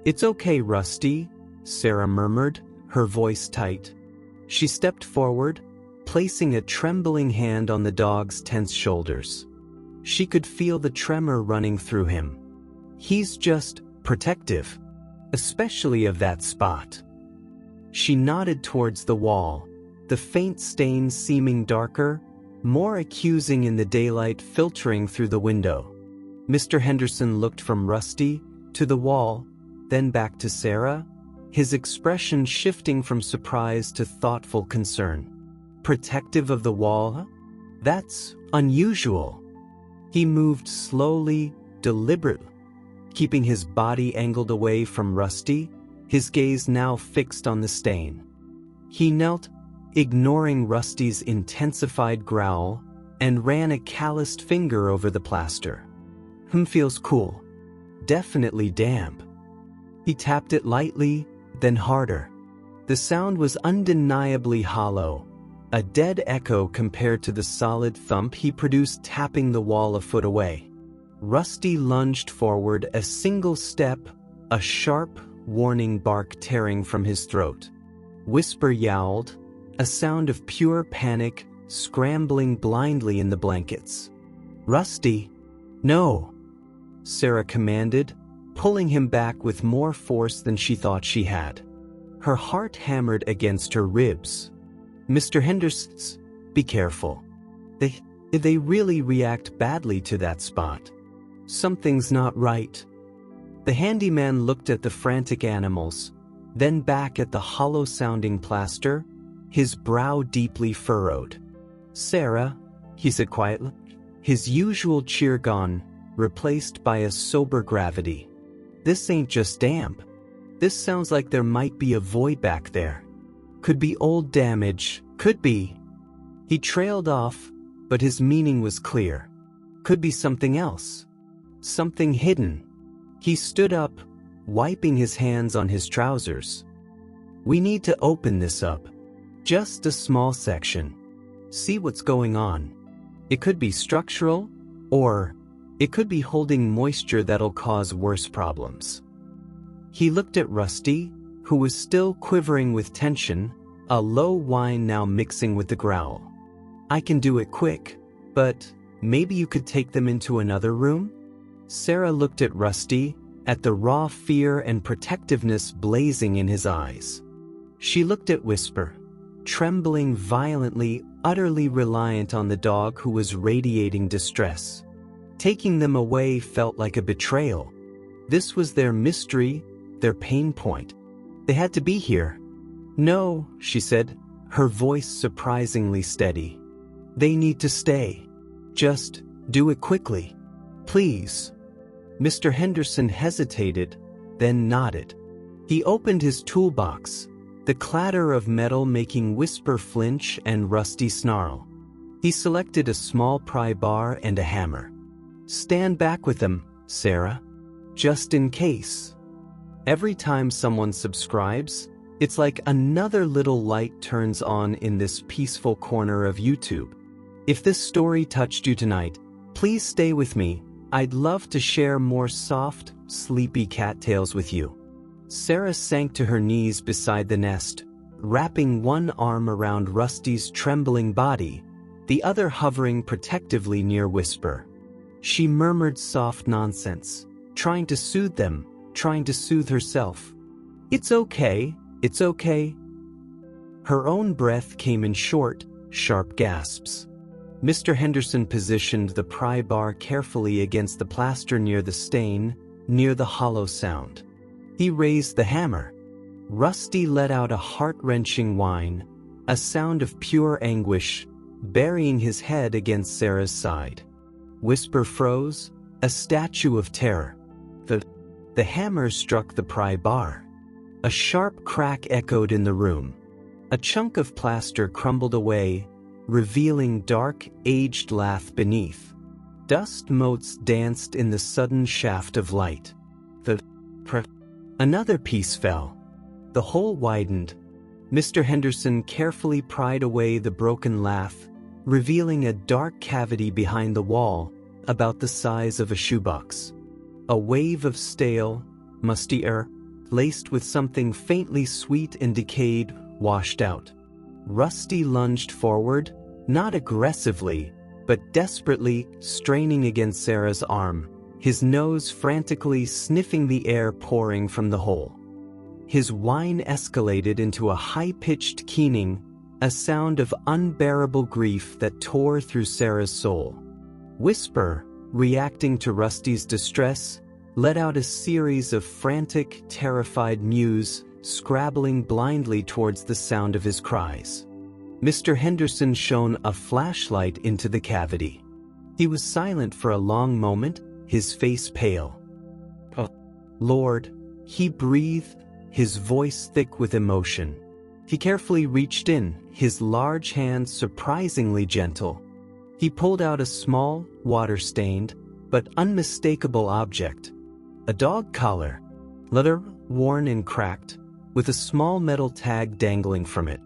"It's okay, Rusty," Sarah murmured, her voice tight. She stepped forward, placing a trembling hand on the dog's tense shoulders. She could feel the tremor running through him. "He's just protective, especially of that spot." She nodded towards the wall, the faint stains seeming darker, more accusing in the daylight filtering through the window. Mr. Henderson looked from Rusty to the wall, then back to Sarah, his expression shifting from surprise to thoughtful concern. "Protective of the wall? That's unusual." He moved slowly, deliberately. keeping his body angled away from Rusty, his gaze now fixed on the stain. He knelt, ignoring Rusty's intensified growl, and ran a calloused finger over the plaster. Feels cool. Definitely damp. He tapped it lightly, then harder. The sound was undeniably hollow, a dead echo compared to the solid thump he produced tapping the wall a foot away. Rusty lunged forward a single step, a sharp, warning bark tearing from his throat. Whisper yowled, a sound of pure panic, scrambling blindly in the blankets. "Rusty, no!" Sarah commanded, pulling him back with more force than she thought she had. Her heart hammered against her ribs. "Mr. Henderson's, be careful. They really react badly to that spot. Something's not right." The handyman looked at the frantic animals, then back at the hollow-sounding plaster, his brow deeply furrowed. "Sarah," he said quietly, his usual cheer gone, replaced by a sober gravity. "This ain't just damp. This sounds like there might be a void back there. Could be old damage, could be." He trailed off, but his meaning was clear. Could be something else. Something hidden. He stood up, wiping his hands on his trousers. "We need to open this up. Just a small section. See what's going on. It could be structural, or it could be holding moisture that'll cause worse problems." He looked at Rusty, who was still quivering with tension, a low whine now mixing with the growl. "I can do it quick, but maybe you could take them into another room?" Sarah looked at Rusty, at the raw fear and protectiveness blazing in his eyes. She looked at Whisper, trembling violently, utterly reliant on the dog who was radiating distress. Taking them away felt like a betrayal. This was their mystery, their pain point. They had to be here. "No," she said, her voice surprisingly steady. "They need to stay. Just do it quickly. Please." Mr. Henderson hesitated, then nodded. He opened his toolbox, the clatter of metal making Whisper flinch and Rusty snarl. He selected a small pry bar and a hammer. "Stand back with them, Sarah. Just in case." Every time someone subscribes, it's like another little light turns on in this peaceful corner of YouTube. If this story touched you tonight, please stay with me. I'd love to share more soft, sleepy cat tales with you. Sarah sank to her knees beside the nest, wrapping one arm around Rusty's trembling body, the other hovering protectively near Whisper. She murmured soft nonsense, trying to soothe them, trying to soothe herself. "It's okay, it's okay." Her own breath came in short, sharp gasps. Mr. Henderson positioned the pry bar carefully against the plaster near the stain, near the hollow sound. He raised the hammer. Rusty let out a heart-wrenching whine, a sound of pure anguish, burying his head against Sarah's side. Whisper froze, a statue of terror. The hammer struck the pry bar. A sharp crack echoed in the room. A chunk of plaster crumbled away, revealing dark, aged lath beneath. Dust motes danced in the sudden shaft of light. Another piece fell. The hole widened. Mr. Henderson carefully pried away the broken lath, revealing a dark cavity behind the wall, about the size of a shoebox. A wave of stale, musty air, laced with something faintly sweet and decayed, washed out. Rusty lunged forward, not aggressively, but desperately, straining against Sarah's arm, his nose frantically sniffing the air pouring from the hole. His whine escalated into a high-pitched keening, a sound of unbearable grief that tore through Sarah's soul. Whisper, reacting to Rusty's distress, let out a series of frantic, terrified mews, scrabbling blindly towards the sound of his cries. Mr. Henderson shone a flashlight into the cavity. He was silent for a long moment, his face pale. Lord, he breathed, his voice thick with emotion. He carefully reached in, his large hands surprisingly gentle. He pulled out a small, water-stained, but unmistakable object. A dog collar, leather worn and cracked, with a small metal tag dangling from it.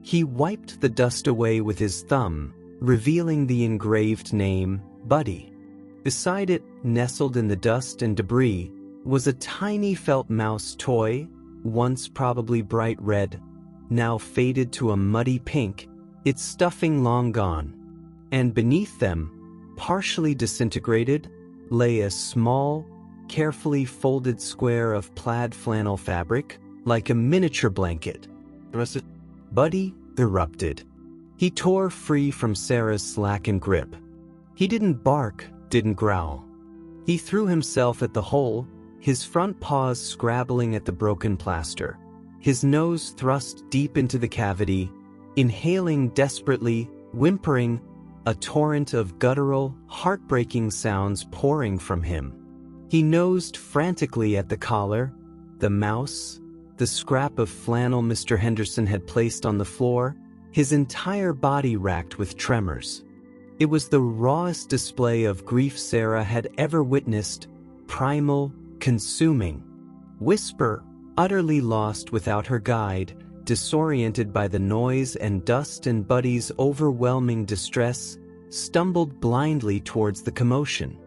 He wiped the dust away with his thumb, revealing the engraved name, Buddy. Beside it, nestled in the dust and debris, was a tiny felt mouse toy, once probably bright red, now faded to a muddy pink, its stuffing long gone. And beneath them, partially disintegrated, lay a small, carefully folded square of plaid flannel fabric, like a miniature blanket. Buddy erupted. He tore free from Sarah's slackened grip. He didn't bark, didn't growl. He threw himself at the hole, his front paws scrabbling at the broken plaster, his nose thrust deep into the cavity, inhaling desperately, whimpering, a torrent of guttural, heartbreaking sounds pouring from him. He nosed frantically at the collar, the mouse, the scrap of flannel Mr. Henderson had placed on the floor, his entire body racked with tremors. It was the rawest display of grief Sarah had ever witnessed, primal, consuming. Whisper, utterly lost without her guide, disoriented by the noise and dust and Buddy's overwhelming distress, stumbled blindly towards the commotion.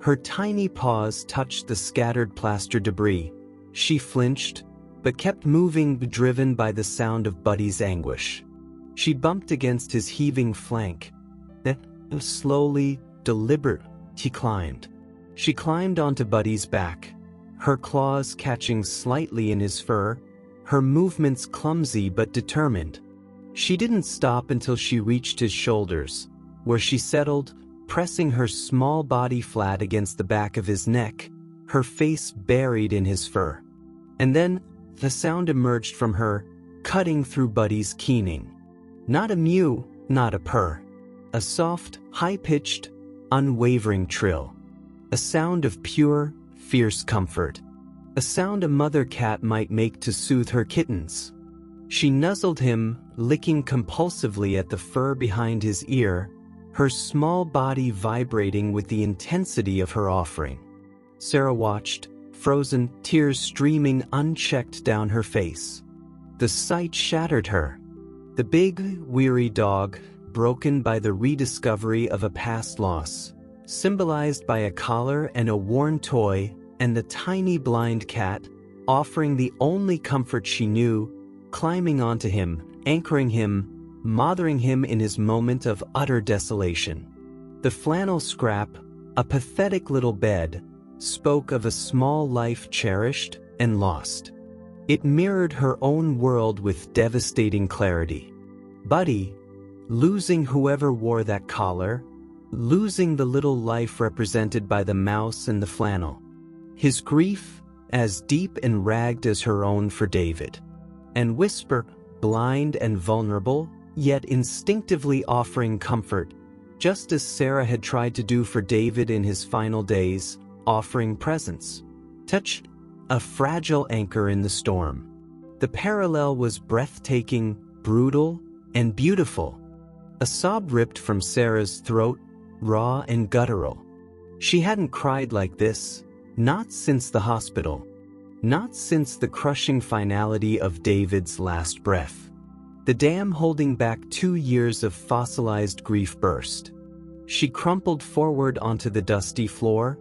Her tiny paws touched the scattered plaster debris. She flinched, but kept moving, driven by the sound of Buddy's anguish. She bumped against his heaving flank. Then, slowly, deliberate, she climbed. She climbed onto Buddy's back, her claws catching slightly in his fur, her movements clumsy but determined. She didn't stop until she reached his shoulders, where she settled, pressing her small body flat against the back of his neck, her face buried in his fur. And then, the sound emerged from her, cutting through Buddy's keening. Not a mew, not a purr. A soft, high-pitched, unwavering trill. A sound of pure, fierce comfort. A sound a mother cat might make to soothe her kittens. She nuzzled him, licking compulsively at the fur behind his ear, her small body vibrating with the intensity of her offering. Sarah watched, frozen, tears streaming unchecked down her face. The sight shattered her. The big, weary dog, broken by the rediscovery of a past loss, symbolized by a collar and a worn toy, and the tiny blind cat, offering the only comfort she knew, climbing onto him, anchoring him, mothering him in his moment of utter desolation. The flannel scrap, a pathetic little bed, spoke of a small life cherished and lost. It mirrored her own world with devastating clarity. Buddy, losing whoever wore that collar, losing the little life represented by the mouse and the flannel. His grief, as deep and ragged as her own for David. And Whisper, blind and vulnerable, yet instinctively offering comfort, just as Sarah had tried to do for David in his final days, offering presence. Touch, a fragile anchor in the storm. The parallel was breathtaking, brutal, and beautiful. A sob ripped from Sarah's throat, raw and guttural. She hadn't cried like this, not since the hospital, not since the crushing finality of David's last breath. The dam holding back 2 years of fossilized grief burst. She crumpled forward onto the dusty floor,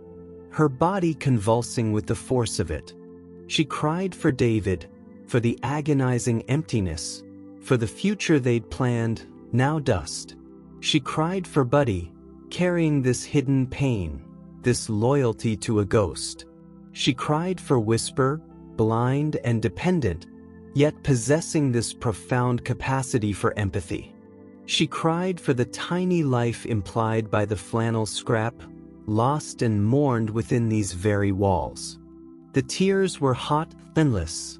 her body convulsing with the force of it. She cried for David, for the agonizing emptiness, for the future they'd planned, now dust. She cried for Buddy, carrying this hidden pain, this loyalty to a ghost. She cried for Whisper, blind and dependent, yet possessing this profound capacity for empathy. She cried for the tiny life implied by the flannel scrap, lost and mourned within these very walls. The tears were hot, endless,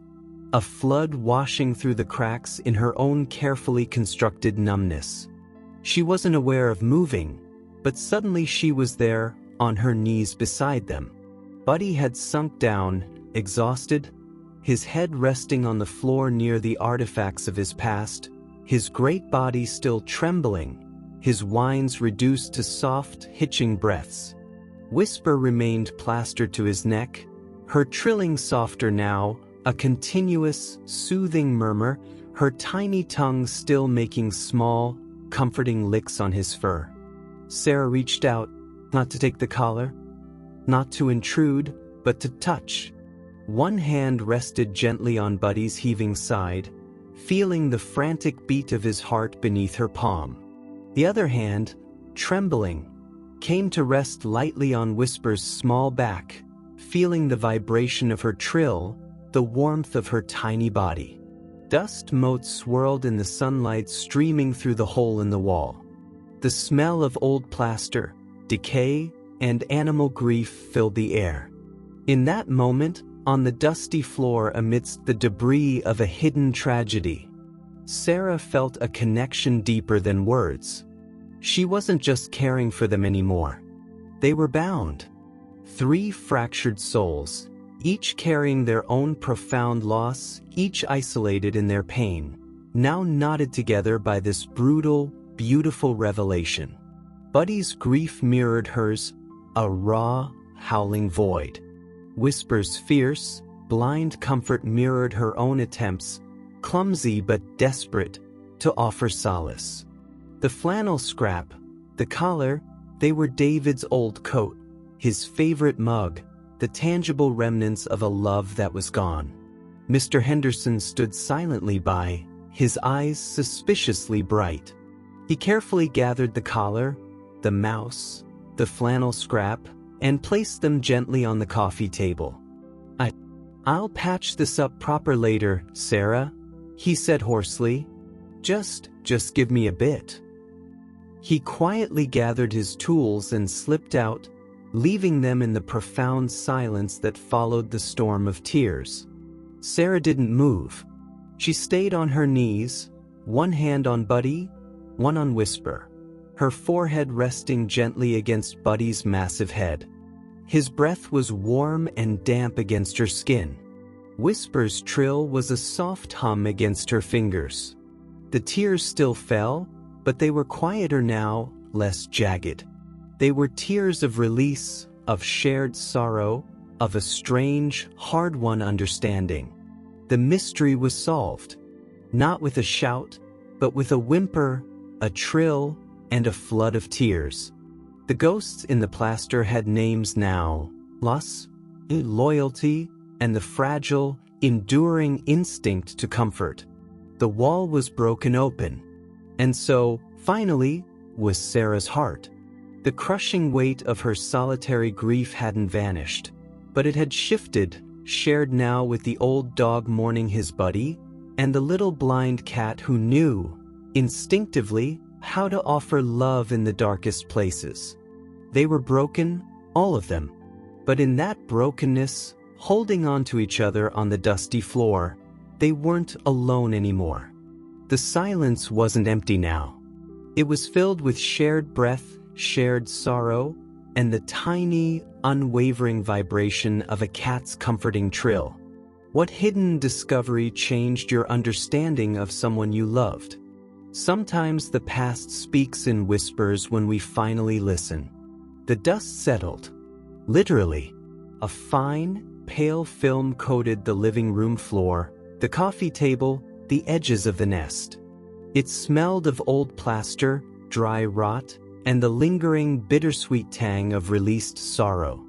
a flood washing through the cracks in her own carefully constructed numbness. She wasn't aware of moving, but suddenly she was there, on her knees beside them. Buddy had sunk down, exhausted, his head resting on the floor near the artifacts of his past, his great body still trembling, his whines reduced to soft, hitching breaths. Whisper remained plastered to his neck, her trilling softer now, a continuous, soothing murmur, her tiny tongue still making small, comforting licks on his fur. Sarah reached out, not to take the collar, not to intrude, but to touch. One hand rested gently on Buddy's heaving side, feeling the frantic beat of his heart beneath her palm. The other hand, trembling, came to rest lightly on Whisper's small back, feeling the vibration of her trill, the warmth of her tiny body. Dust motes swirled in the sunlight streaming through the hole in the wall. The smell of old plaster, decay, and animal grief filled the air. In that moment, on the dusty floor amidst the debris of a hidden tragedy, Sarah felt a connection deeper than words. She wasn't just caring for them anymore. They were bound. 3 fractured souls, each carrying their own profound loss, each isolated in their pain, now knotted together by this brutal, beautiful revelation. Buddy's grief mirrored hers, a raw, howling void. Whisper's fierce, blind comfort mirrored her own attempts, clumsy but desperate, to offer solace. The flannel scrap, the collar, they were David's old coat, his favorite mug, the tangible remnants of a love that was gone. Mr. Henderson stood silently by, his eyes suspiciously bright. He carefully gathered the collar, the mouse, the flannel scrap, and placed them gently on the coffee table. I'll patch this up proper later, Sarah, he said hoarsely. Just give me a bit. He quietly gathered his tools and slipped out, leaving them in the profound silence that followed the storm of tears. Sarah didn't move. She stayed on her knees, one hand on Buddy, one on Whisper, her forehead resting gently against Buddy's massive head. His breath was warm and damp against her skin. Whisper's trill was a soft hum against her fingers. The tears still fell, but they were quieter now, less jagged. They were tears of release, of shared sorrow, of a strange, hard-won understanding. The mystery was solved, not with a shout, but with a whimper, a trill, and a flood of tears. The ghosts in the plaster had names now: loss, loyalty, and the fragile, enduring instinct to comfort. The wall was broken open. And so, finally, was Sarah's heart. The crushing weight of her solitary grief hadn't vanished, but it had shifted, shared now with the old dog mourning his buddy, and the little blind cat who knew, instinctively, how to offer love in the darkest places. They were broken, all of them. But in that brokenness, holding on to each other on the dusty floor, they weren't alone anymore. The silence wasn't empty now. It was filled with shared breath, shared sorrow, and the tiny, unwavering vibration of a cat's comforting trill. What hidden discovery changed your understanding of someone you loved? Sometimes the past speaks in whispers when we finally listen. The dust settled. Literally. A fine, pale film coated the living room floor, the coffee table, the edges of the nest. It smelled of old plaster, dry rot, and the lingering bittersweet tang of released sorrow.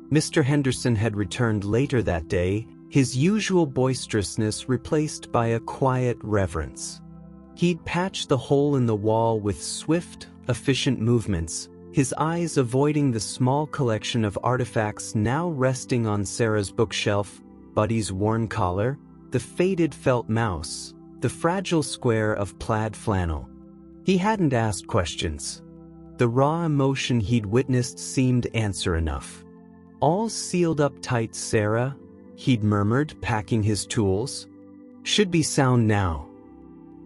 Mr. Henderson had returned later that day, his usual boisterousness replaced by a quiet reverence. He'd patched the hole in the wall with swift, efficient movements, his eyes avoiding the small collection of artifacts now resting on Sarah's bookshelf: Buddy's worn collar, the faded felt mouse, the fragile square of plaid flannel. He hadn't asked questions. The raw emotion he'd witnessed seemed answer enough. "All sealed up tight, Sarah," he'd murmured, packing his tools. "Should be sound now."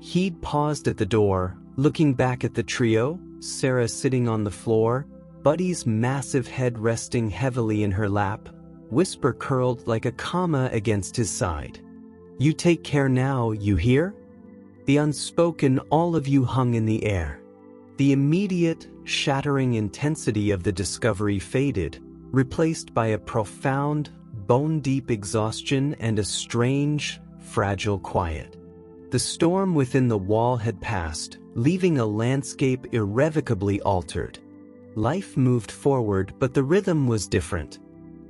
He'd paused at the door, looking back at the trio, Sarah sitting on the floor, Buddy's massive head resting heavily in her lap, Whisper curled like a comma against his side. "You take care now, you hear?" The unspoken "all of you" hung in the air. The immediate, shattering intensity of the discovery faded, replaced by a profound, bone-deep exhaustion and a strange, fragile quiet. The storm within the wall had passed, leaving a landscape irrevocably altered. Life moved forward, but the rhythm was different.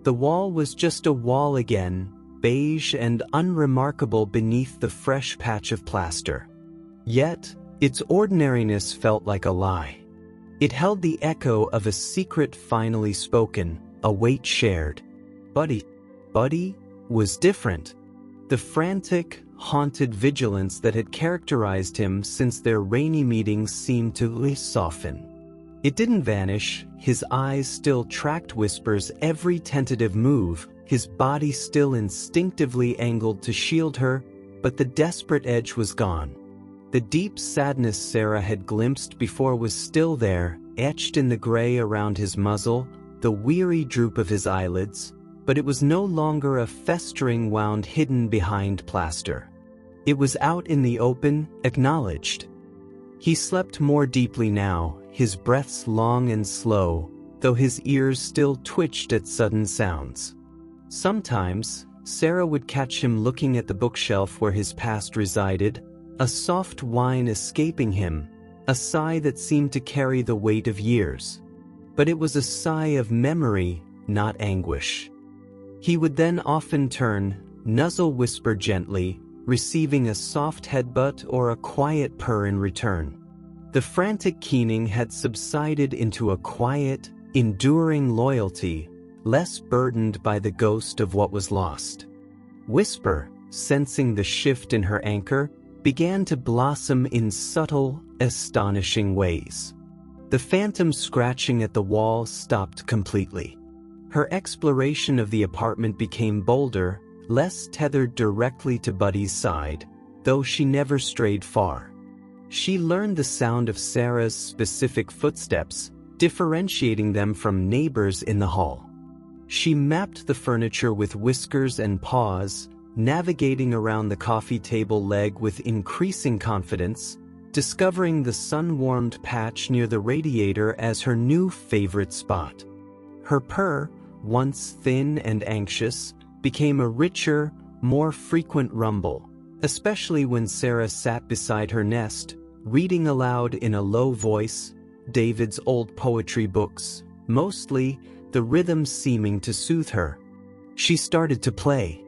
The wall was just a wall again, beige and unremarkable beneath the fresh patch of plaster. Yet, its ordinariness felt like a lie. It held the echo of a secret finally spoken, a weight shared. Buddy was different. The frantic, haunted vigilance that had characterized him since their rainy meetings seemed to soften. It didn't vanish, his eyes still tracked Whisper's every tentative move, his body still instinctively angled to shield her, but the desperate edge was gone. The deep sadness Sarah had glimpsed before was still there, etched in the gray around his muzzle, the weary droop of his eyelids, but it was no longer a festering wound hidden behind plaster. It was out in the open, acknowledged. He slept more deeply now, his breaths long and slow, though his ears still twitched at sudden sounds. Sometimes, Sarah would catch him looking at the bookshelf where his past resided, a soft whine escaping him, a sigh that seemed to carry the weight of years. But it was a sigh of memory, not anguish. He would then often turn, nuzzle Whisper gently, receiving a soft headbutt or a quiet purr in return. The frantic keening had subsided into a quiet, enduring loyalty, less burdened by the ghost of what was lost. Whisper, sensing the shift in her anchor, began to blossom in subtle, astonishing ways. The phantom scratching at the wall stopped completely. Her exploration of the apartment became bolder, less tethered directly to Buddy's side, though she never strayed far. She learned the sound of Sarah's specific footsteps, differentiating them from neighbors in the hall. She mapped the furniture with whiskers and paws, navigating around the coffee table leg with increasing confidence, discovering the sun-warmed patch near the radiator as her new favorite spot. Her purr, once thin and anxious, became a richer, more frequent rumble, especially when Sarah sat beside her nest, reading aloud in a low voice, David's old poetry books, mostly, the rhythm seeming to soothe her. She started to play.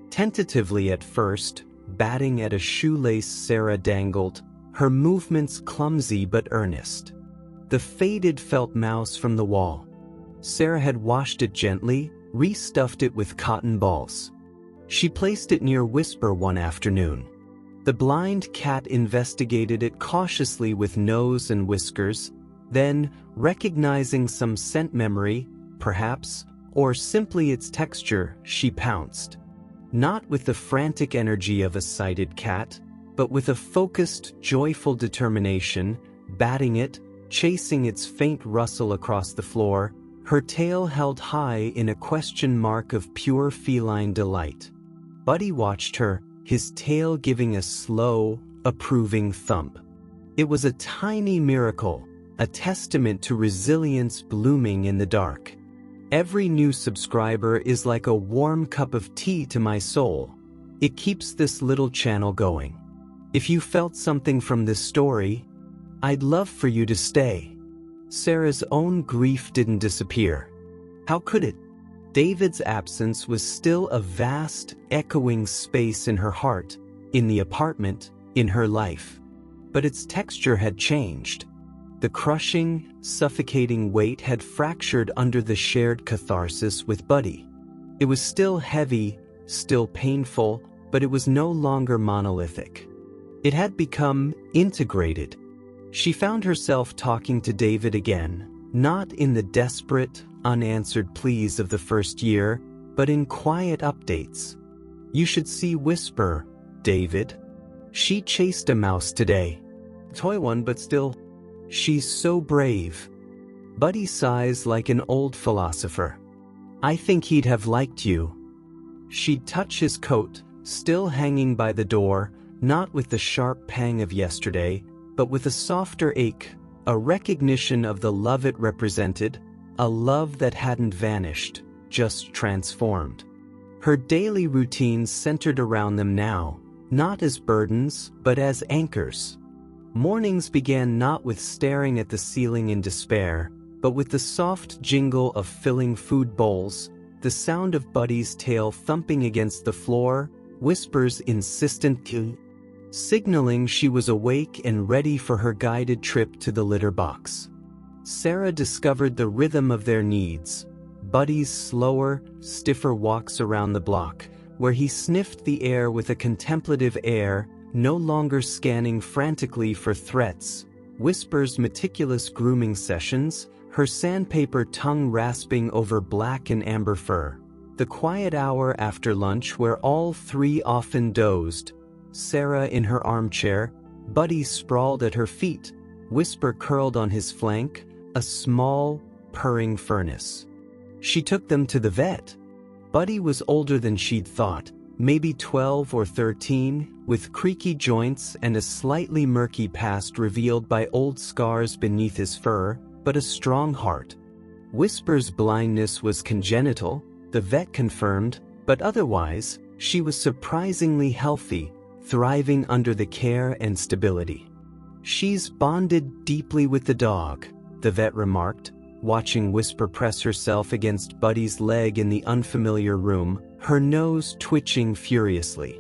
Tentatively at first, batting at a shoelace Sarah dangled, her movements clumsy but earnest. The faded felt mouse from the wall. Sarah had washed it gently, restuffed it with cotton balls. She placed it near Whisper one afternoon. The blind cat investigated it cautiously with nose and whiskers, then, recognizing some scent memory, perhaps, or simply its texture, she pounced. Not with the frantic energy of a sighted cat, but with a focused, joyful determination, batting it, chasing its faint rustle across the floor, her tail held high in a question mark of pure feline delight. Buddy watched her, his tail giving a slow, approving thump. It was a tiny miracle, a testament to resilience blooming in the dark. Every new subscriber is like a warm cup of tea to my soul. It keeps this little channel going. If you felt something from this story, I'd love for you to stay. Sarah's own grief didn't disappear. How could it? David's absence was still a vast, echoing space in her heart, in the apartment, in her life. But its texture had changed. The crushing, suffocating weight had fractured under the shared catharsis with Buddy. It was still heavy, still painful, but it was no longer monolithic. It had become integrated. She found herself talking to David again, not in the desperate, unanswered pleas of the first year, but in quiet updates. You should see Whisper, David. She chased a mouse today. Toy one, but still. She's so brave. Buddy sighs like an old philosopher. I think he'd have liked you. She'd touch his coat, still hanging by the door, not with the sharp pang of yesterday, but with a softer ache, a recognition of the love it represented, a love that hadn't vanished, just transformed. Her daily routines centered around them now, not as burdens, but as anchors. Mornings began not with staring at the ceiling in despair, but with the soft jingle of filling food bowls, the sound of Buddy's tail thumping against the floor, Whisper's insistent cue, signaling she was awake and ready for her guided trip to the litter box. Sarah discovered the rhythm of their needs. Buddy's slower, stiffer walks around the block, where he sniffed the air with a contemplative air, no longer scanning frantically for threats. Whisper's meticulous grooming sessions, her sandpaper tongue rasping over black and amber fur. The quiet hour after lunch where all three often dozed, Sarah in her armchair, Buddy sprawled at her feet, Whisper curled on his flank, a small, purring furnace. She took them to the vet. Buddy was older than she'd thought, maybe 12 or 13, with creaky joints and a slightly murky past revealed by old scars beneath his fur, but a strong heart. Whisper's blindness was congenital, the vet confirmed, but otherwise, she was surprisingly healthy, thriving under the care and stability. She's bonded deeply with the dog, the vet remarked, watching Whisper press herself against Buddy's leg in the unfamiliar room, her nose twitching furiously.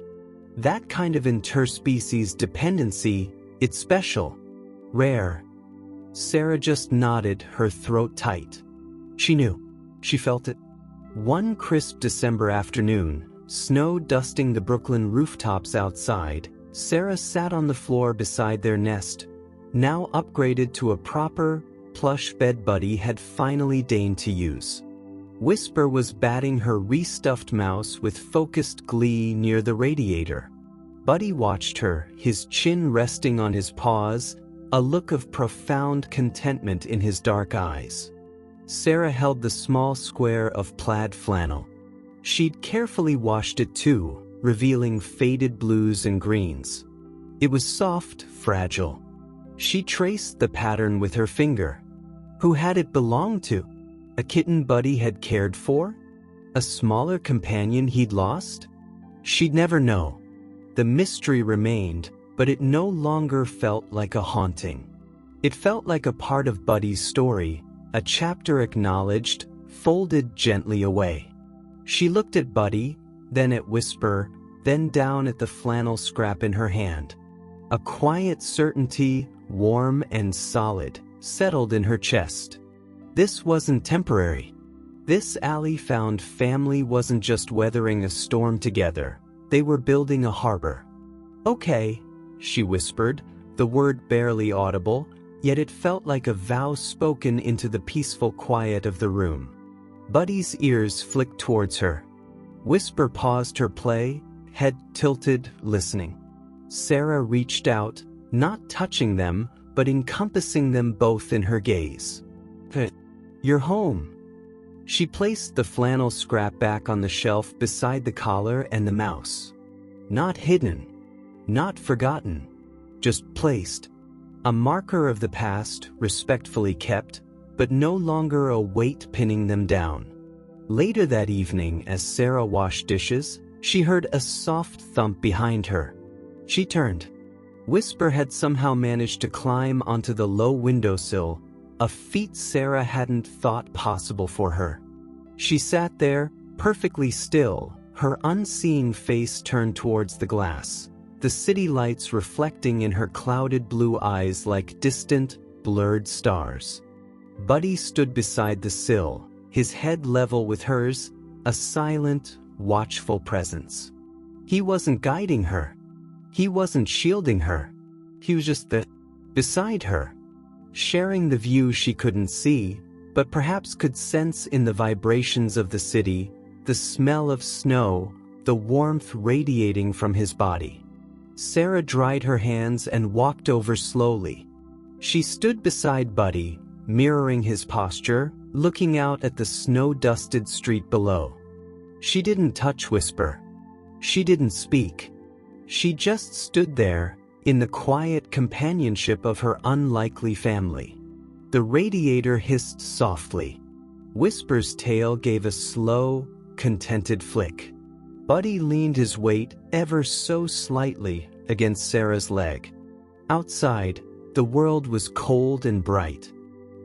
That kind of interspecies dependency, it's special. Rare. Sarah just nodded, her throat tight. She knew. She felt it. One crisp December afternoon, snow dusting the Brooklyn rooftops outside, Sarah sat on the floor beside their nest, now upgraded to a proper, plush bed Buddy had finally deigned to use. Whisper was batting her restuffed mouse with focused glee near the radiator. Buddy watched her, his chin resting on his paws, a look of profound contentment in his dark eyes. Sarah held the small square of plaid flannel. She'd carefully washed it too, revealing faded blues and greens. It was soft, fragile. She traced the pattern with her finger. Who had it belonged to? A kitten Buddy had cared for? A smaller companion he'd lost? She'd never know. The mystery remained, but it no longer felt like a haunting. It felt like a part of Buddy's story, a chapter acknowledged, folded gently away. She looked at Buddy, then at Whisper, then down at the flannel scrap in her hand. A quiet certainty, warm and solid, settled in her chest. This wasn't temporary. This alley-found family wasn't just weathering a storm together. They were building a harbor. Okay, she whispered, the word barely audible, yet it felt like a vow spoken into the peaceful quiet of the room. Buddy's ears flicked towards her. Whisper paused her play, head tilted, listening. Sarah reached out, not touching them, but encompassing them both in her gaze. You're home. She placed the flannel scrap back on the shelf beside the collar and the mouse. Not hidden. Not forgotten. Just placed. A marker of the past, respectfully kept, but no longer a weight pinning them down. Later that evening, as Sarah washed dishes, she heard a soft thump behind her. She turned. Whisper had somehow managed to climb onto the low windowsill, a feat Sarah hadn't thought possible for her. She sat there, perfectly still, her unseeing face turned towards the glass, the city lights reflecting in her clouded blue eyes like distant, blurred stars. Buddy stood beside the sill, his head level with hers, a silent, watchful presence. He wasn't guiding her. He wasn't shielding her. He was just beside her, sharing the view she couldn't see, but perhaps could sense in the vibrations of the city, the smell of snow, the warmth radiating from his body. Sarah dried her hands and walked over slowly. She stood beside Buddy, mirroring his posture, looking out at the snow-dusted street below. She didn't touch Whisper. She didn't speak. She just stood there, in the quiet companionship of her unlikely family. The radiator hissed softly. Whisper's tail gave a slow, contented flick. Buddy leaned his weight ever so slightly against Sarah's leg. Outside, the world was cold and bright.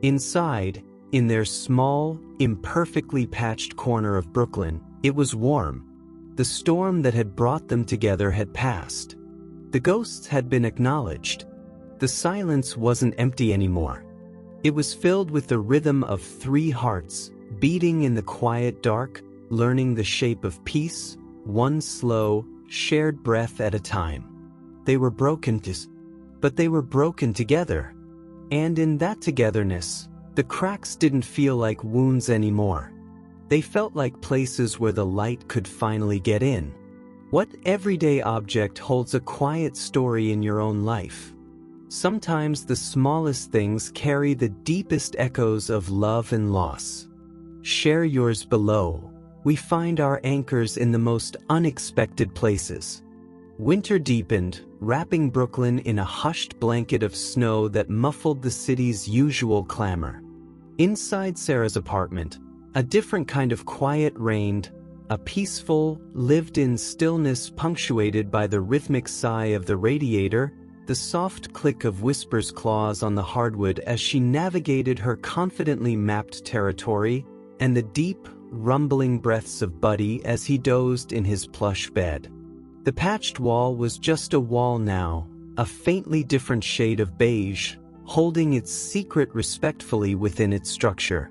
Inside, in their small, imperfectly patched corner of Brooklyn, it was warm. The storm that had brought them together had passed. The ghosts had been acknowledged. The silence wasn't empty anymore. It was filled with the rhythm of 3 hearts, beating in the quiet dark, learning the shape of peace, one slow, shared breath at a time. They were broken, but they were broken together. And in that togetherness, the cracks didn't feel like wounds anymore. They felt like places where the light could finally get in. What everyday object holds a quiet story in your own life? Sometimes the smallest things carry the deepest echoes of love and loss. Share yours below. We find our anchors in the most unexpected places. Winter deepened, wrapping Brooklyn in a hushed blanket of snow that muffled the city's usual clamor. Inside Sarah's apartment, a different kind of quiet reigned, a peaceful, lived-in stillness punctuated by the rhythmic sigh of the radiator, the soft click of Whisper's claws on the hardwood as she navigated her confidently mapped territory, and the deep, rumbling breaths of Buddy as he dozed in his plush bed. The patched wall was just a wall now, a faintly different shade of beige, holding its secret respectfully within its structure.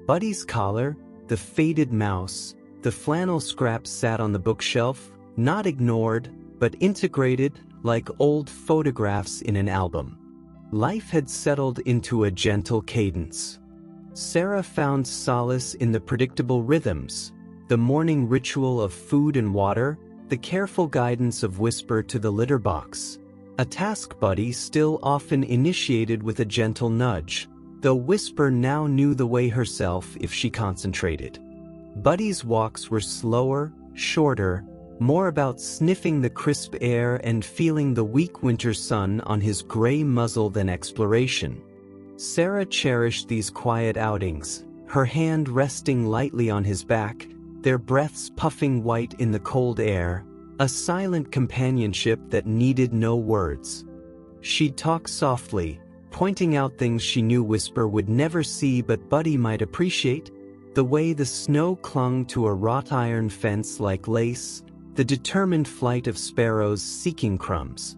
Buddy's collar, the faded mouse, the flannel scraps sat on the bookshelf, not ignored, but integrated like old photographs in an album. Life had settled into a gentle cadence. Sarah found solace in the predictable rhythms, the morning ritual of food and water, the careful guidance of Whisper to the litter box, a task Buddy still often initiated with a gentle nudge, though Whisper now knew the way herself if she concentrated. Buddy's walks were slower, shorter, more about sniffing the crisp air and feeling the weak winter sun on his gray muzzle than exploration. Sarah cherished these quiet outings, her hand resting lightly on his back, their breaths puffing white in the cold air, a silent companionship that needed no words. She'd talk softly, pointing out things she knew Whisper would never see but Buddy might appreciate, the way the snow clung to a wrought iron fence like lace, the determined flight of sparrows seeking crumbs.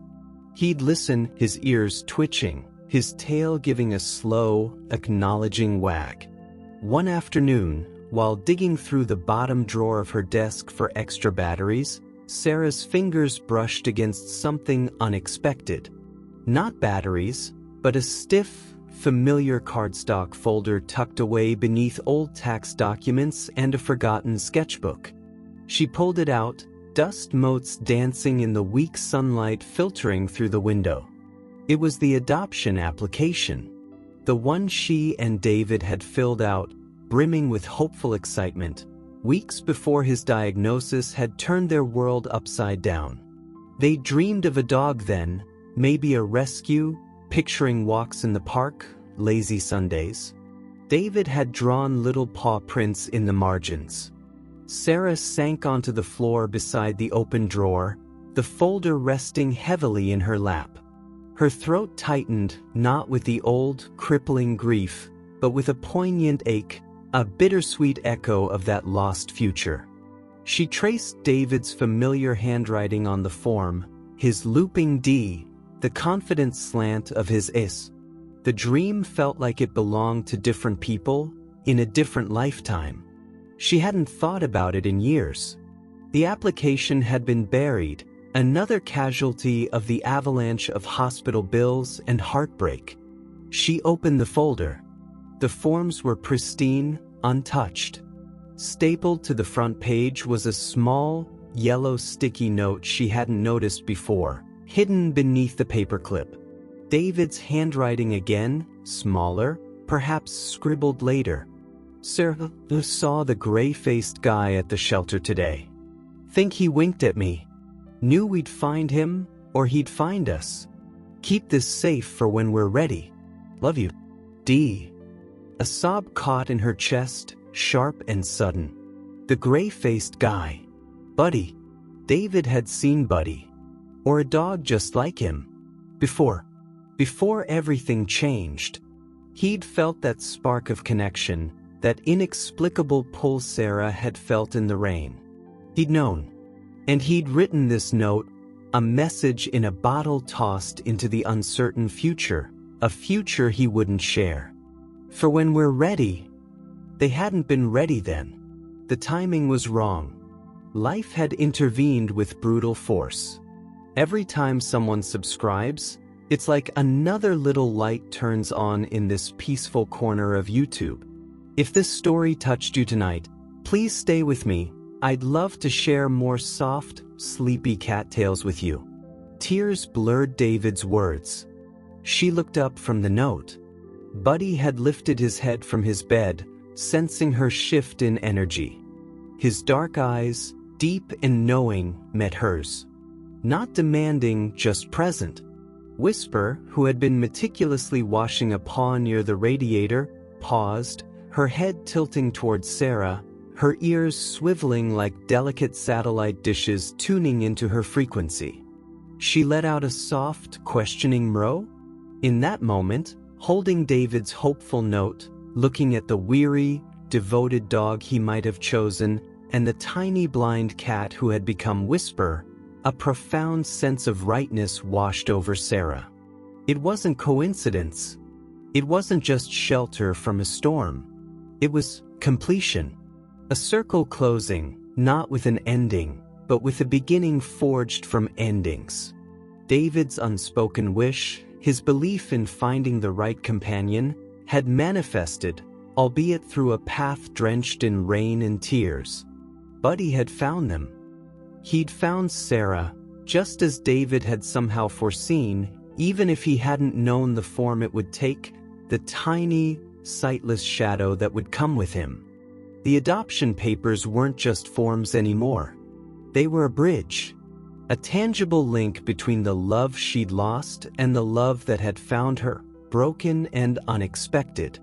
He'd listen, his ears twitching, his tail giving a slow, acknowledging wag. One afternoon, while digging through the bottom drawer of her desk for extra batteries, Sarah's fingers brushed against something unexpected. Not batteries, but a stiff, familiar cardstock folder tucked away beneath old tax documents and a forgotten sketchbook. She pulled it out, dust motes dancing in the weak sunlight filtering through the window. It was the adoption application, the one she and David had filled out, brimming with hopeful excitement, weeks before his diagnosis had turned their world upside down. They dreamed of a dog then, maybe a rescue, picturing walks in the park, lazy Sundays. David had drawn little paw prints in the margins. Sarah sank onto the floor beside the open drawer, the folder resting heavily in her lap. Her throat tightened, not with the old, crippling grief, but with a poignant ache, a bittersweet echo of that lost future. She traced David's familiar handwriting on the form, his looping D, the confident slant of his is. The dream felt like it belonged to different people, in a different lifetime. She hadn't thought about it in years. The application had been buried, another casualty of the avalanche of hospital bills and heartbreak. She opened the folder. The forms were pristine, untouched. Stapled to the front page was a small, yellow sticky note she hadn't noticed before, hidden beneath the paperclip. David's handwriting again, smaller, perhaps scribbled later. Sarah saw the gray-faced guy at the shelter today. Think he winked at me. Knew we'd find him, or he'd find us. Keep this safe for when we're ready. Love you. D. A sob caught in her chest, sharp and sudden. The gray-faced guy. Buddy. David had seen Buddy. Or a dog just like him. Before everything changed. He'd felt that spark of connection, that inexplicable pull Sarah had felt in the rain. He'd known. And he'd written this note, a message in a bottle tossed into the uncertain future, a future he wouldn't share. For when we're ready. They hadn't been ready then. The timing was wrong. Life had intervened with brutal force. Every time someone subscribes, it's like another little light turns on in this peaceful corner of YouTube. If this story touched you tonight, please stay with me. I'd love to share more soft, sleepy cat tales with you. Tears blurred David's words. She looked up from the note. Buddy had lifted his head from his bed, sensing her shift in energy. His dark eyes, deep and knowing, met hers. Not demanding, just present. Whisper, who had been meticulously washing a paw near the radiator, paused, her head tilting towards Sarah, her ears swiveling like delicate satellite dishes tuning into her frequency. She let out a soft, questioning meow. In that moment, holding David's hopeful note, looking at the weary, devoted dog he might have chosen, and the tiny blind cat who had become Whisper, a profound sense of rightness washed over Sarah. It wasn't coincidence. It wasn't just shelter from a storm. It was completion. A circle closing, not with an ending, but with a beginning forged from endings. David's unspoken wish, his belief in finding the right companion, had manifested, albeit through a path drenched in rain and tears. Buddy had found them. He'd found Sarah, just as David had somehow foreseen, even if he hadn't known the form it would take, the tiny, sightless shadow that would come with him. The adoption papers weren't just forms anymore. They were a bridge, a tangible link between the love she'd lost and the love that had found her, broken and unexpected.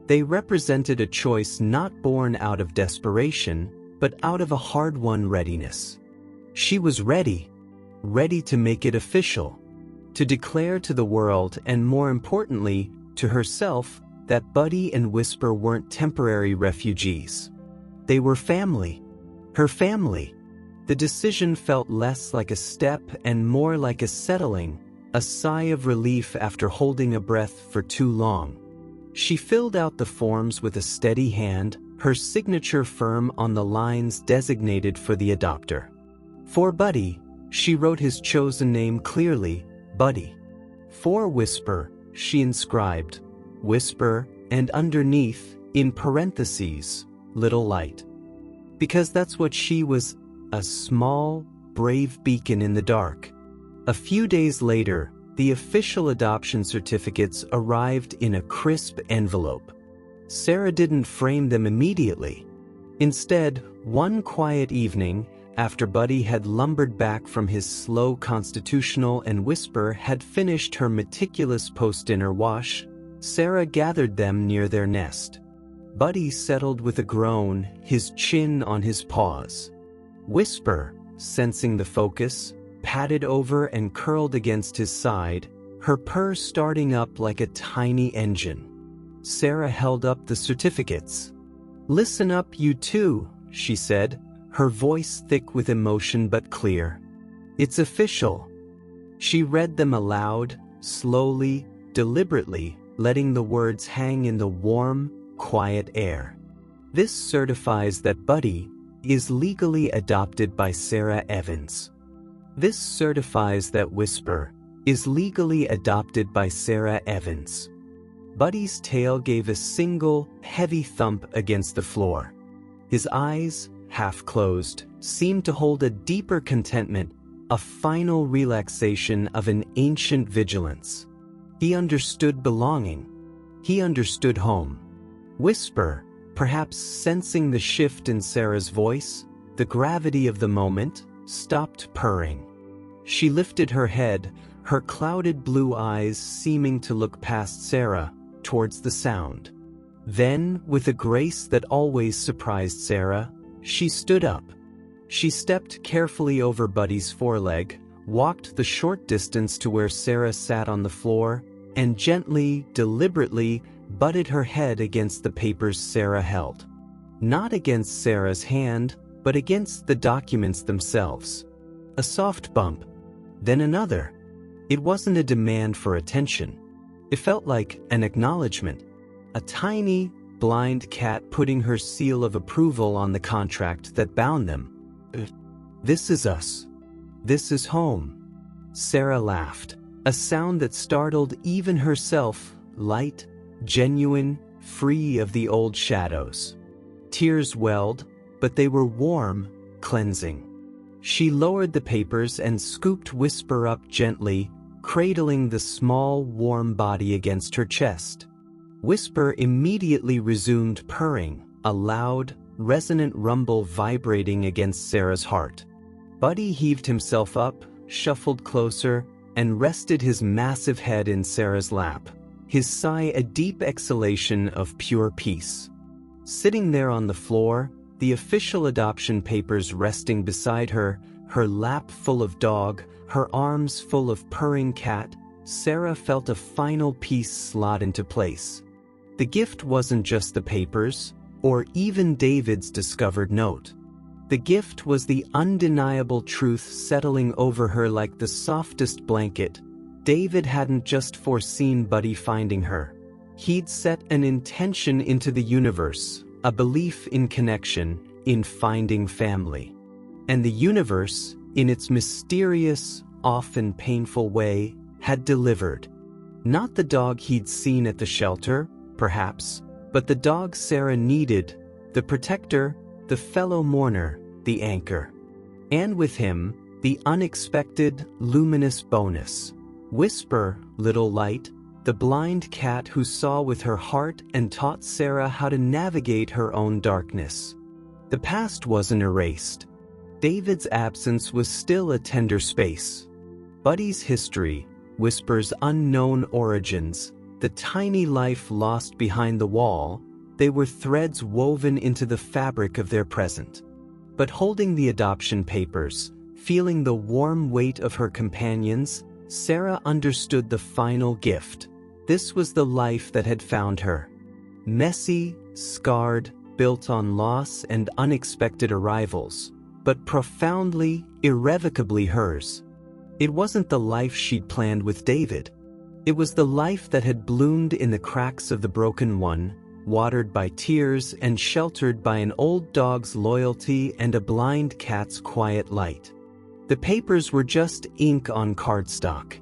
They represented a choice not born out of desperation, but out of a hard-won readiness. She was ready to make it official, to declare to the world and, more importantly, to herself, that Buddy and Whisper weren't temporary refugees. They were family. Her family. The decision felt less like a step and more like a settling, a sigh of relief after holding a breath for too long. She filled out the forms with a steady hand, her signature firm on the lines designated for the adopter. For Buddy, she wrote his chosen name clearly, Buddy. For Whisper, she inscribed, Whisper, and underneath, in parentheses, Little Light. Because that's what she was, a small, brave beacon in the dark. A few days later, the official adoption certificates arrived in a crisp envelope. Sarah didn't frame them immediately. Instead, one quiet evening, after Buddy had lumbered back from his slow constitutional and Whisper had finished her meticulous post-dinner wash, Sarah gathered them near their nest. Buddy settled with a groan, his chin on his paws. Whisper, sensing the focus, patted over and curled against his side, her purr starting up like a tiny engine. Sarah held up the certificates. Listen up, you two, she said, her voice thick with emotion but clear. It's official. She read them aloud, slowly, deliberately, letting the words hang in the warm, quiet air. This certifies that Buddy is legally adopted by Sarah Evans. This certifies that Whisper is legally adopted by Sarah Evans. Buddy's tail gave a single, heavy thump against the floor. His eyes, half closed, seemed to hold a deeper contentment, a final relaxation of an ancient vigilance. He understood belonging. He understood home. Whisper, perhaps sensing the shift in Sarah's voice, the gravity of the moment, stopped purring. She lifted her head, her clouded blue eyes seeming to look past Sarah, towards the sound. Then, with a grace that always surprised Sarah, she stood up. She stepped carefully over Buddy's foreleg, walked the short distance to where Sarah sat on the floor, and gently, deliberately, butted her head against the papers Sarah held. Not against Sarah's hand, but against the documents themselves. A soft bump, then another. It wasn't a demand for attention. It felt like an acknowledgement. A tiny, blind cat putting her seal of approval on the contract that bound them. This is us. This is home. Sarah laughed, a sound that startled even herself, light, genuine, free of the old shadows. Tears welled, but they were warm, cleansing. She lowered the papers and scooped Whisper up gently, cradling the small, warm body against her chest. Whisper immediately resumed purring, a loud, resonant rumble vibrating against Sarah's heart. Buddy heaved himself up, shuffled closer, and rested his massive head in Sarah's lap, his sigh a deep exhalation of pure peace. Sitting there on the floor, the official adoption papers resting beside her, her lap full of dog, her arms full of purring cat, Sarah felt a final piece slot into place. The gift wasn't just the papers, or even David's discovered note. The gift was the undeniable truth settling over her like the softest blanket. David hadn't just foreseen Buddy finding her. He'd set an intention into the universe, a belief in connection, in finding family. And the universe, in its mysterious, often painful way, had delivered. Not the dog he'd seen at the shelter, perhaps, but the dog Sarah needed, the protector, the fellow mourner, the anchor. And with him, the unexpected, luminous bonus. Whisper, little light, the blind cat who saw with her heart and taught Sarah how to navigate her own darkness. The past wasn't erased. David's absence was still a tender space. Buddy's history, Whisper's unknown origins, the tiny life lost behind the wall, they were threads woven into the fabric of their present. But holding the adoption papers, feeling the warm weight of her companions, Sarah understood the final gift. This was the life that had found her. Messy, scarred, built on loss and unexpected arrivals, but profoundly, irrevocably hers. It wasn't the life she'd planned with David. It was the life that had bloomed in the cracks of the broken one, watered by tears and sheltered by an old dog's loyalty and a blind cat's quiet light. The papers were just ink on cardstock.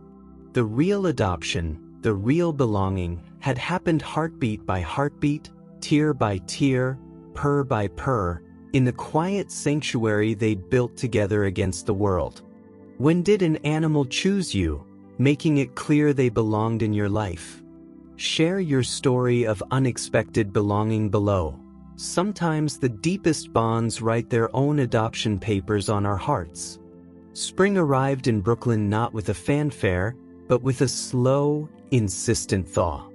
The real adoption, the real belonging, had happened heartbeat by heartbeat, tear by tear, purr by purr, in the quiet sanctuary they'd built together against the world. When did an animal choose you, making it clear they belonged in your life? Share your story of unexpected belonging below. Sometimes the deepest bonds write their own adoption papers on our hearts. Spring arrived in Brooklyn not with a fanfare, but with a slow, insistent thaw.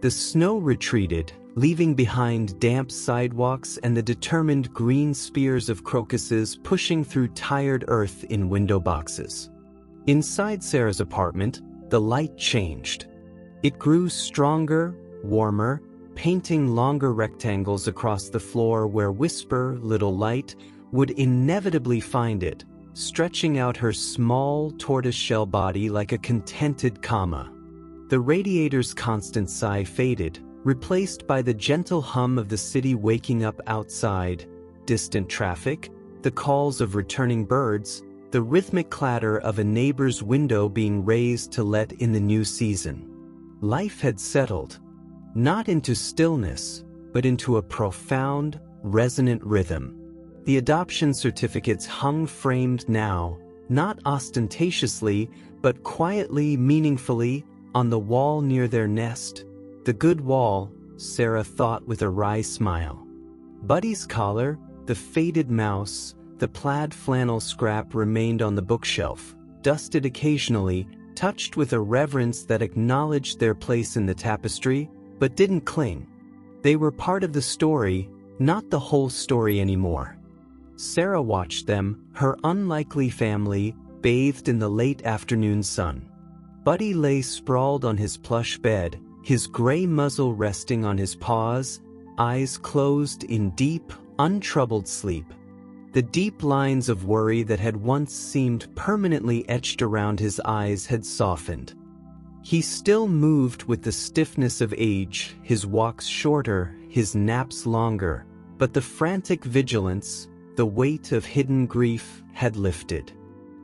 The snow retreated, leaving behind damp sidewalks and the determined green spears of crocuses pushing through tired earth in window boxes. Inside Sarah's apartment, the light changed. It grew stronger, warmer, painting longer rectangles across the floor where Whisper, little light, would inevitably find it, stretching out her small tortoiseshell body like a contented comma. The radiator's constant sigh faded, replaced by the gentle hum of the city waking up outside, distant traffic, the calls of returning birds, the rhythmic clatter of a neighbor's window being raised to let in the new season. Life had settled, not into stillness, but into a profound, resonant rhythm. The adoption certificates hung framed now, not ostentatiously, but quietly, meaningfully, on the wall near their nest, The good wall, Sarah thought with a wry smile. Buddy's collar, the faded mouse, the plaid flannel scrap remained on the bookshelf, dusted occasionally, touched with a reverence that acknowledged their place in the tapestry, but didn't cling. They were part of the story, not the whole story anymore. Sarah watched them, her unlikely family, bathed in the late afternoon sun. Buddy lay sprawled on his plush bed, his gray muzzle resting on his paws, eyes closed in deep, untroubled sleep. The deep lines of worry that had once seemed permanently etched around his eyes had softened. He still moved with the stiffness of age, his walks shorter, his naps longer, but the frantic vigilance, the weight of hidden grief, had lifted.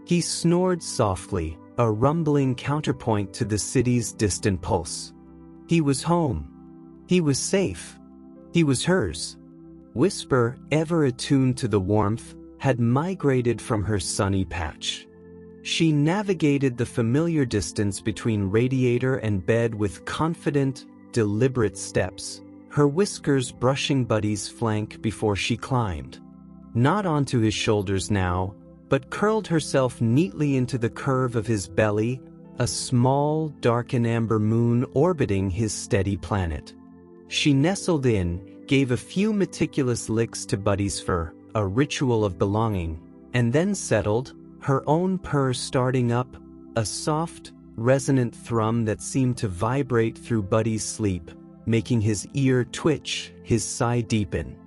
He snored softly, a rumbling counterpoint to the city's distant pulse. He was home. He was safe. He was hers. Whisper, ever attuned to the warmth, had migrated from her sunny patch. She navigated the familiar distance between radiator and bed with confident, deliberate steps, her whiskers brushing Buddy's flank before she climbed. Not onto his shoulders now, but curled herself neatly into the curve of his belly, a small, dark and amber moon orbiting his steady planet. She nestled in, gave a few meticulous licks to Buddy's fur, a ritual of belonging, and then settled, her own purr starting up, a soft, resonant thrum that seemed to vibrate through Buddy's sleep, making his ear twitch, his sigh deepen.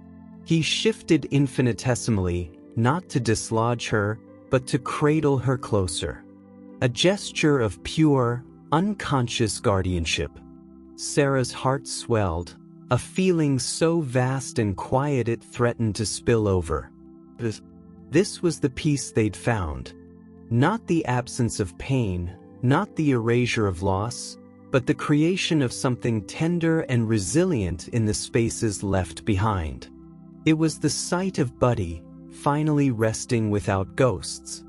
He shifted infinitesimally, not to dislodge her, but to cradle her closer. A gesture of pure, unconscious guardianship. Sarah's heart swelled, a feeling so vast and quiet it threatened to spill over. This was the peace they'd found. Not the absence of pain, not the erasure of loss, but the creation of something tender and resilient in the spaces left behind. It was the sight of Buddy, finally resting without ghosts.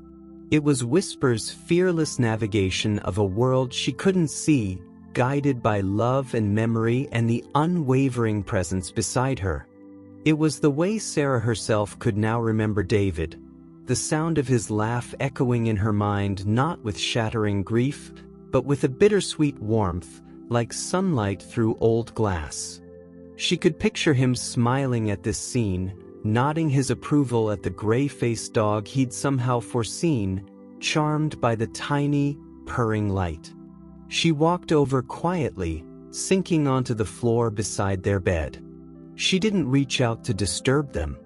It was Whisper's fearless navigation of a world she couldn't see, guided by love and memory and the unwavering presence beside her. It was the way Sarah herself could now remember David, the sound of his laugh echoing in her mind not with shattering grief, but with a bittersweet warmth, like sunlight through old glass. She could picture him smiling at this scene, nodding his approval at the gray-faced dog he'd somehow foreseen, charmed by the tiny, purring light. She walked over quietly, sinking onto the floor beside their bed. She didn't reach out to disturb them.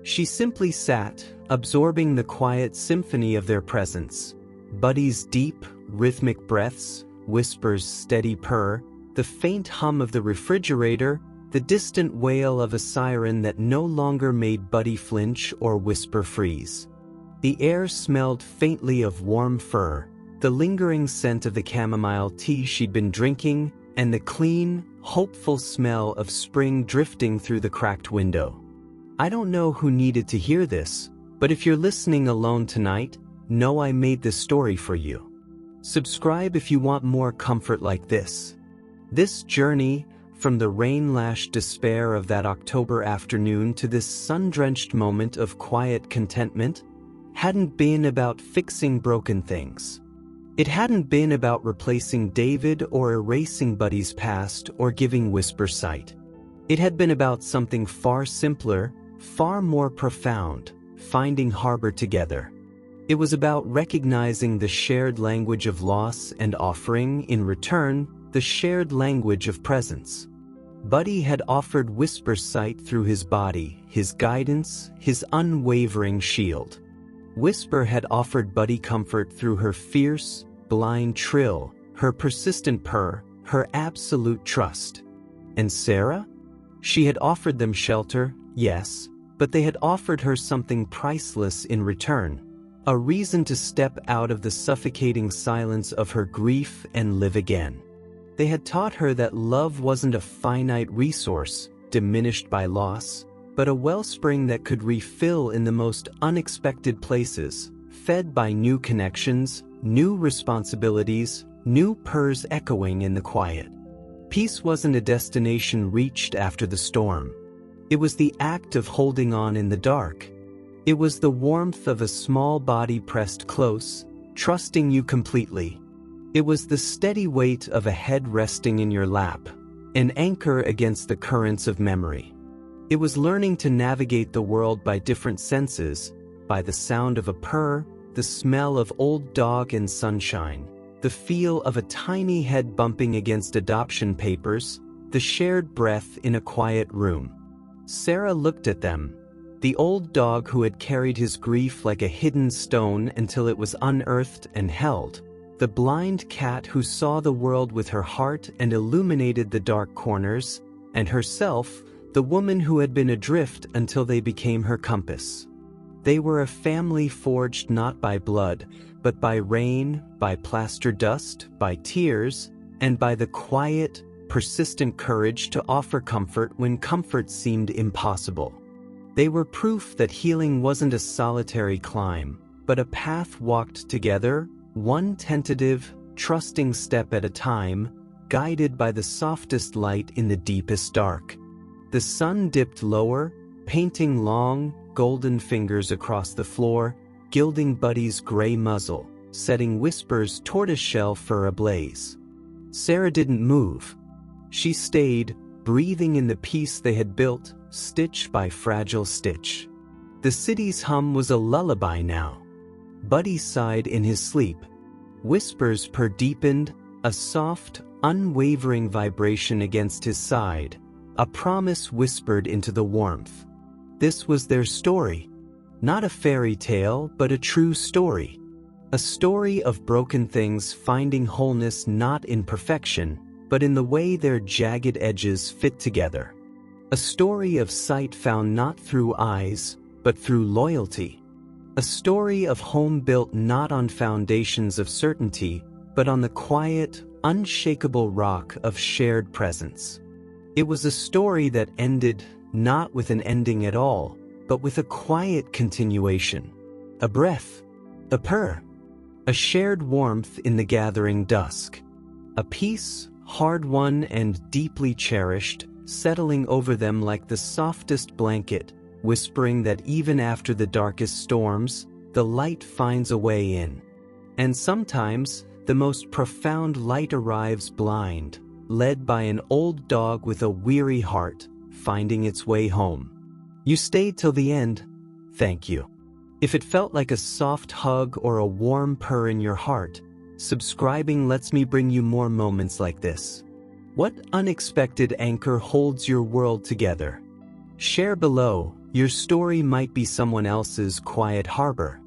She simply sat, absorbing the quiet symphony of their presence. Buddy's deep, rhythmic breaths, Whisper's steady purr, the faint hum of the refrigerator, the distant wail of a siren that no longer made Buddy flinch or Whisper freeze. The air smelled faintly of warm fur, the lingering scent of the chamomile tea she'd been drinking, and the clean, hopeful smell of spring drifting through the cracked window. I don't know who needed to hear this, but if you're listening alone tonight, know I made this story for you. Subscribe if you want more comfort like this. This journey, from the rain-lashed despair of that October afternoon to this sun-drenched moment of quiet contentment, hadn't been about fixing broken things. It hadn't been about replacing David or erasing Buddy's past or giving Whisper sight. It had been about something far simpler, far more profound, finding harbor together. It was about recognizing the shared language of loss and offering, in return, the shared language of presence. Buddy had offered Whisper sight through his body, his guidance, his unwavering shield. Whisper had offered Buddy comfort through her fierce, blind trill, her persistent purr, her absolute trust. And Sarah? She had offered them shelter, yes, but they had offered her something priceless in return, a reason to step out of the suffocating silence of her grief and live again. They had taught her that love wasn't a finite resource, diminished by loss, but a wellspring that could refill in the most unexpected places, fed by new connections, new responsibilities, new purrs echoing in the quiet. Peace wasn't a destination reached after the storm. It was the act of holding on in the dark. It was the warmth of a small body pressed close, trusting you completely. It was the steady weight of a head resting in your lap, an anchor against the currents of memory. It was learning to navigate the world by different senses, by the sound of a purr, the smell of old dog and sunshine, the feel of a tiny head bumping against adoption papers, the shared breath in a quiet room. Sarah looked at them, the old dog who had carried his grief like a hidden stone until it was unearthed and held, the blind cat who saw the world with her heart and illuminated the dark corners, and herself, the woman who had been adrift until they became her compass. They were a family forged not by blood, but by rain, by plaster dust, by tears, and by the quiet, persistent courage to offer comfort when comfort seemed impossible. They were proof that healing wasn't a solitary climb, but a path walked together, one tentative, trusting step at a time, guided by the softest light in the deepest dark. The sun dipped lower, painting long, golden fingers across the floor, gilding Buddy's gray muzzle, setting Whisper's tortoiseshell fur ablaze. Sarah didn't move. She stayed, breathing in the peace they had built, stitch by fragile stitch. The city's hum was a lullaby now. Buddy sighed in his sleep. Whisper's purr deepened, a soft, unwavering vibration against his side, a promise whispered into the warmth. This was their story. Not a fairy tale, but a true story. A story of broken things finding wholeness not in perfection, but in the way their jagged edges fit together. A story of sight found not through eyes, but through loyalty. A story of home built not on foundations of certainty, but on the quiet, unshakable rock of shared presence. It was a story that ended not with an ending at all, but with a quiet continuation. A breath, a purr, a shared warmth in the gathering dusk. A peace, hard-won and deeply cherished, settling over them like the softest blanket, whispering that even after the darkest storms, the light finds a way in. And sometimes, the most profound light arrives blind, led by an old dog with a weary heart, finding its way home. You stayed till the end. Thank you. If it felt like a soft hug or a warm purr in your heart, subscribing lets me bring you more moments like this. What unexpected anchor holds your world together? Share below. Your story might be someone else's quiet harbor.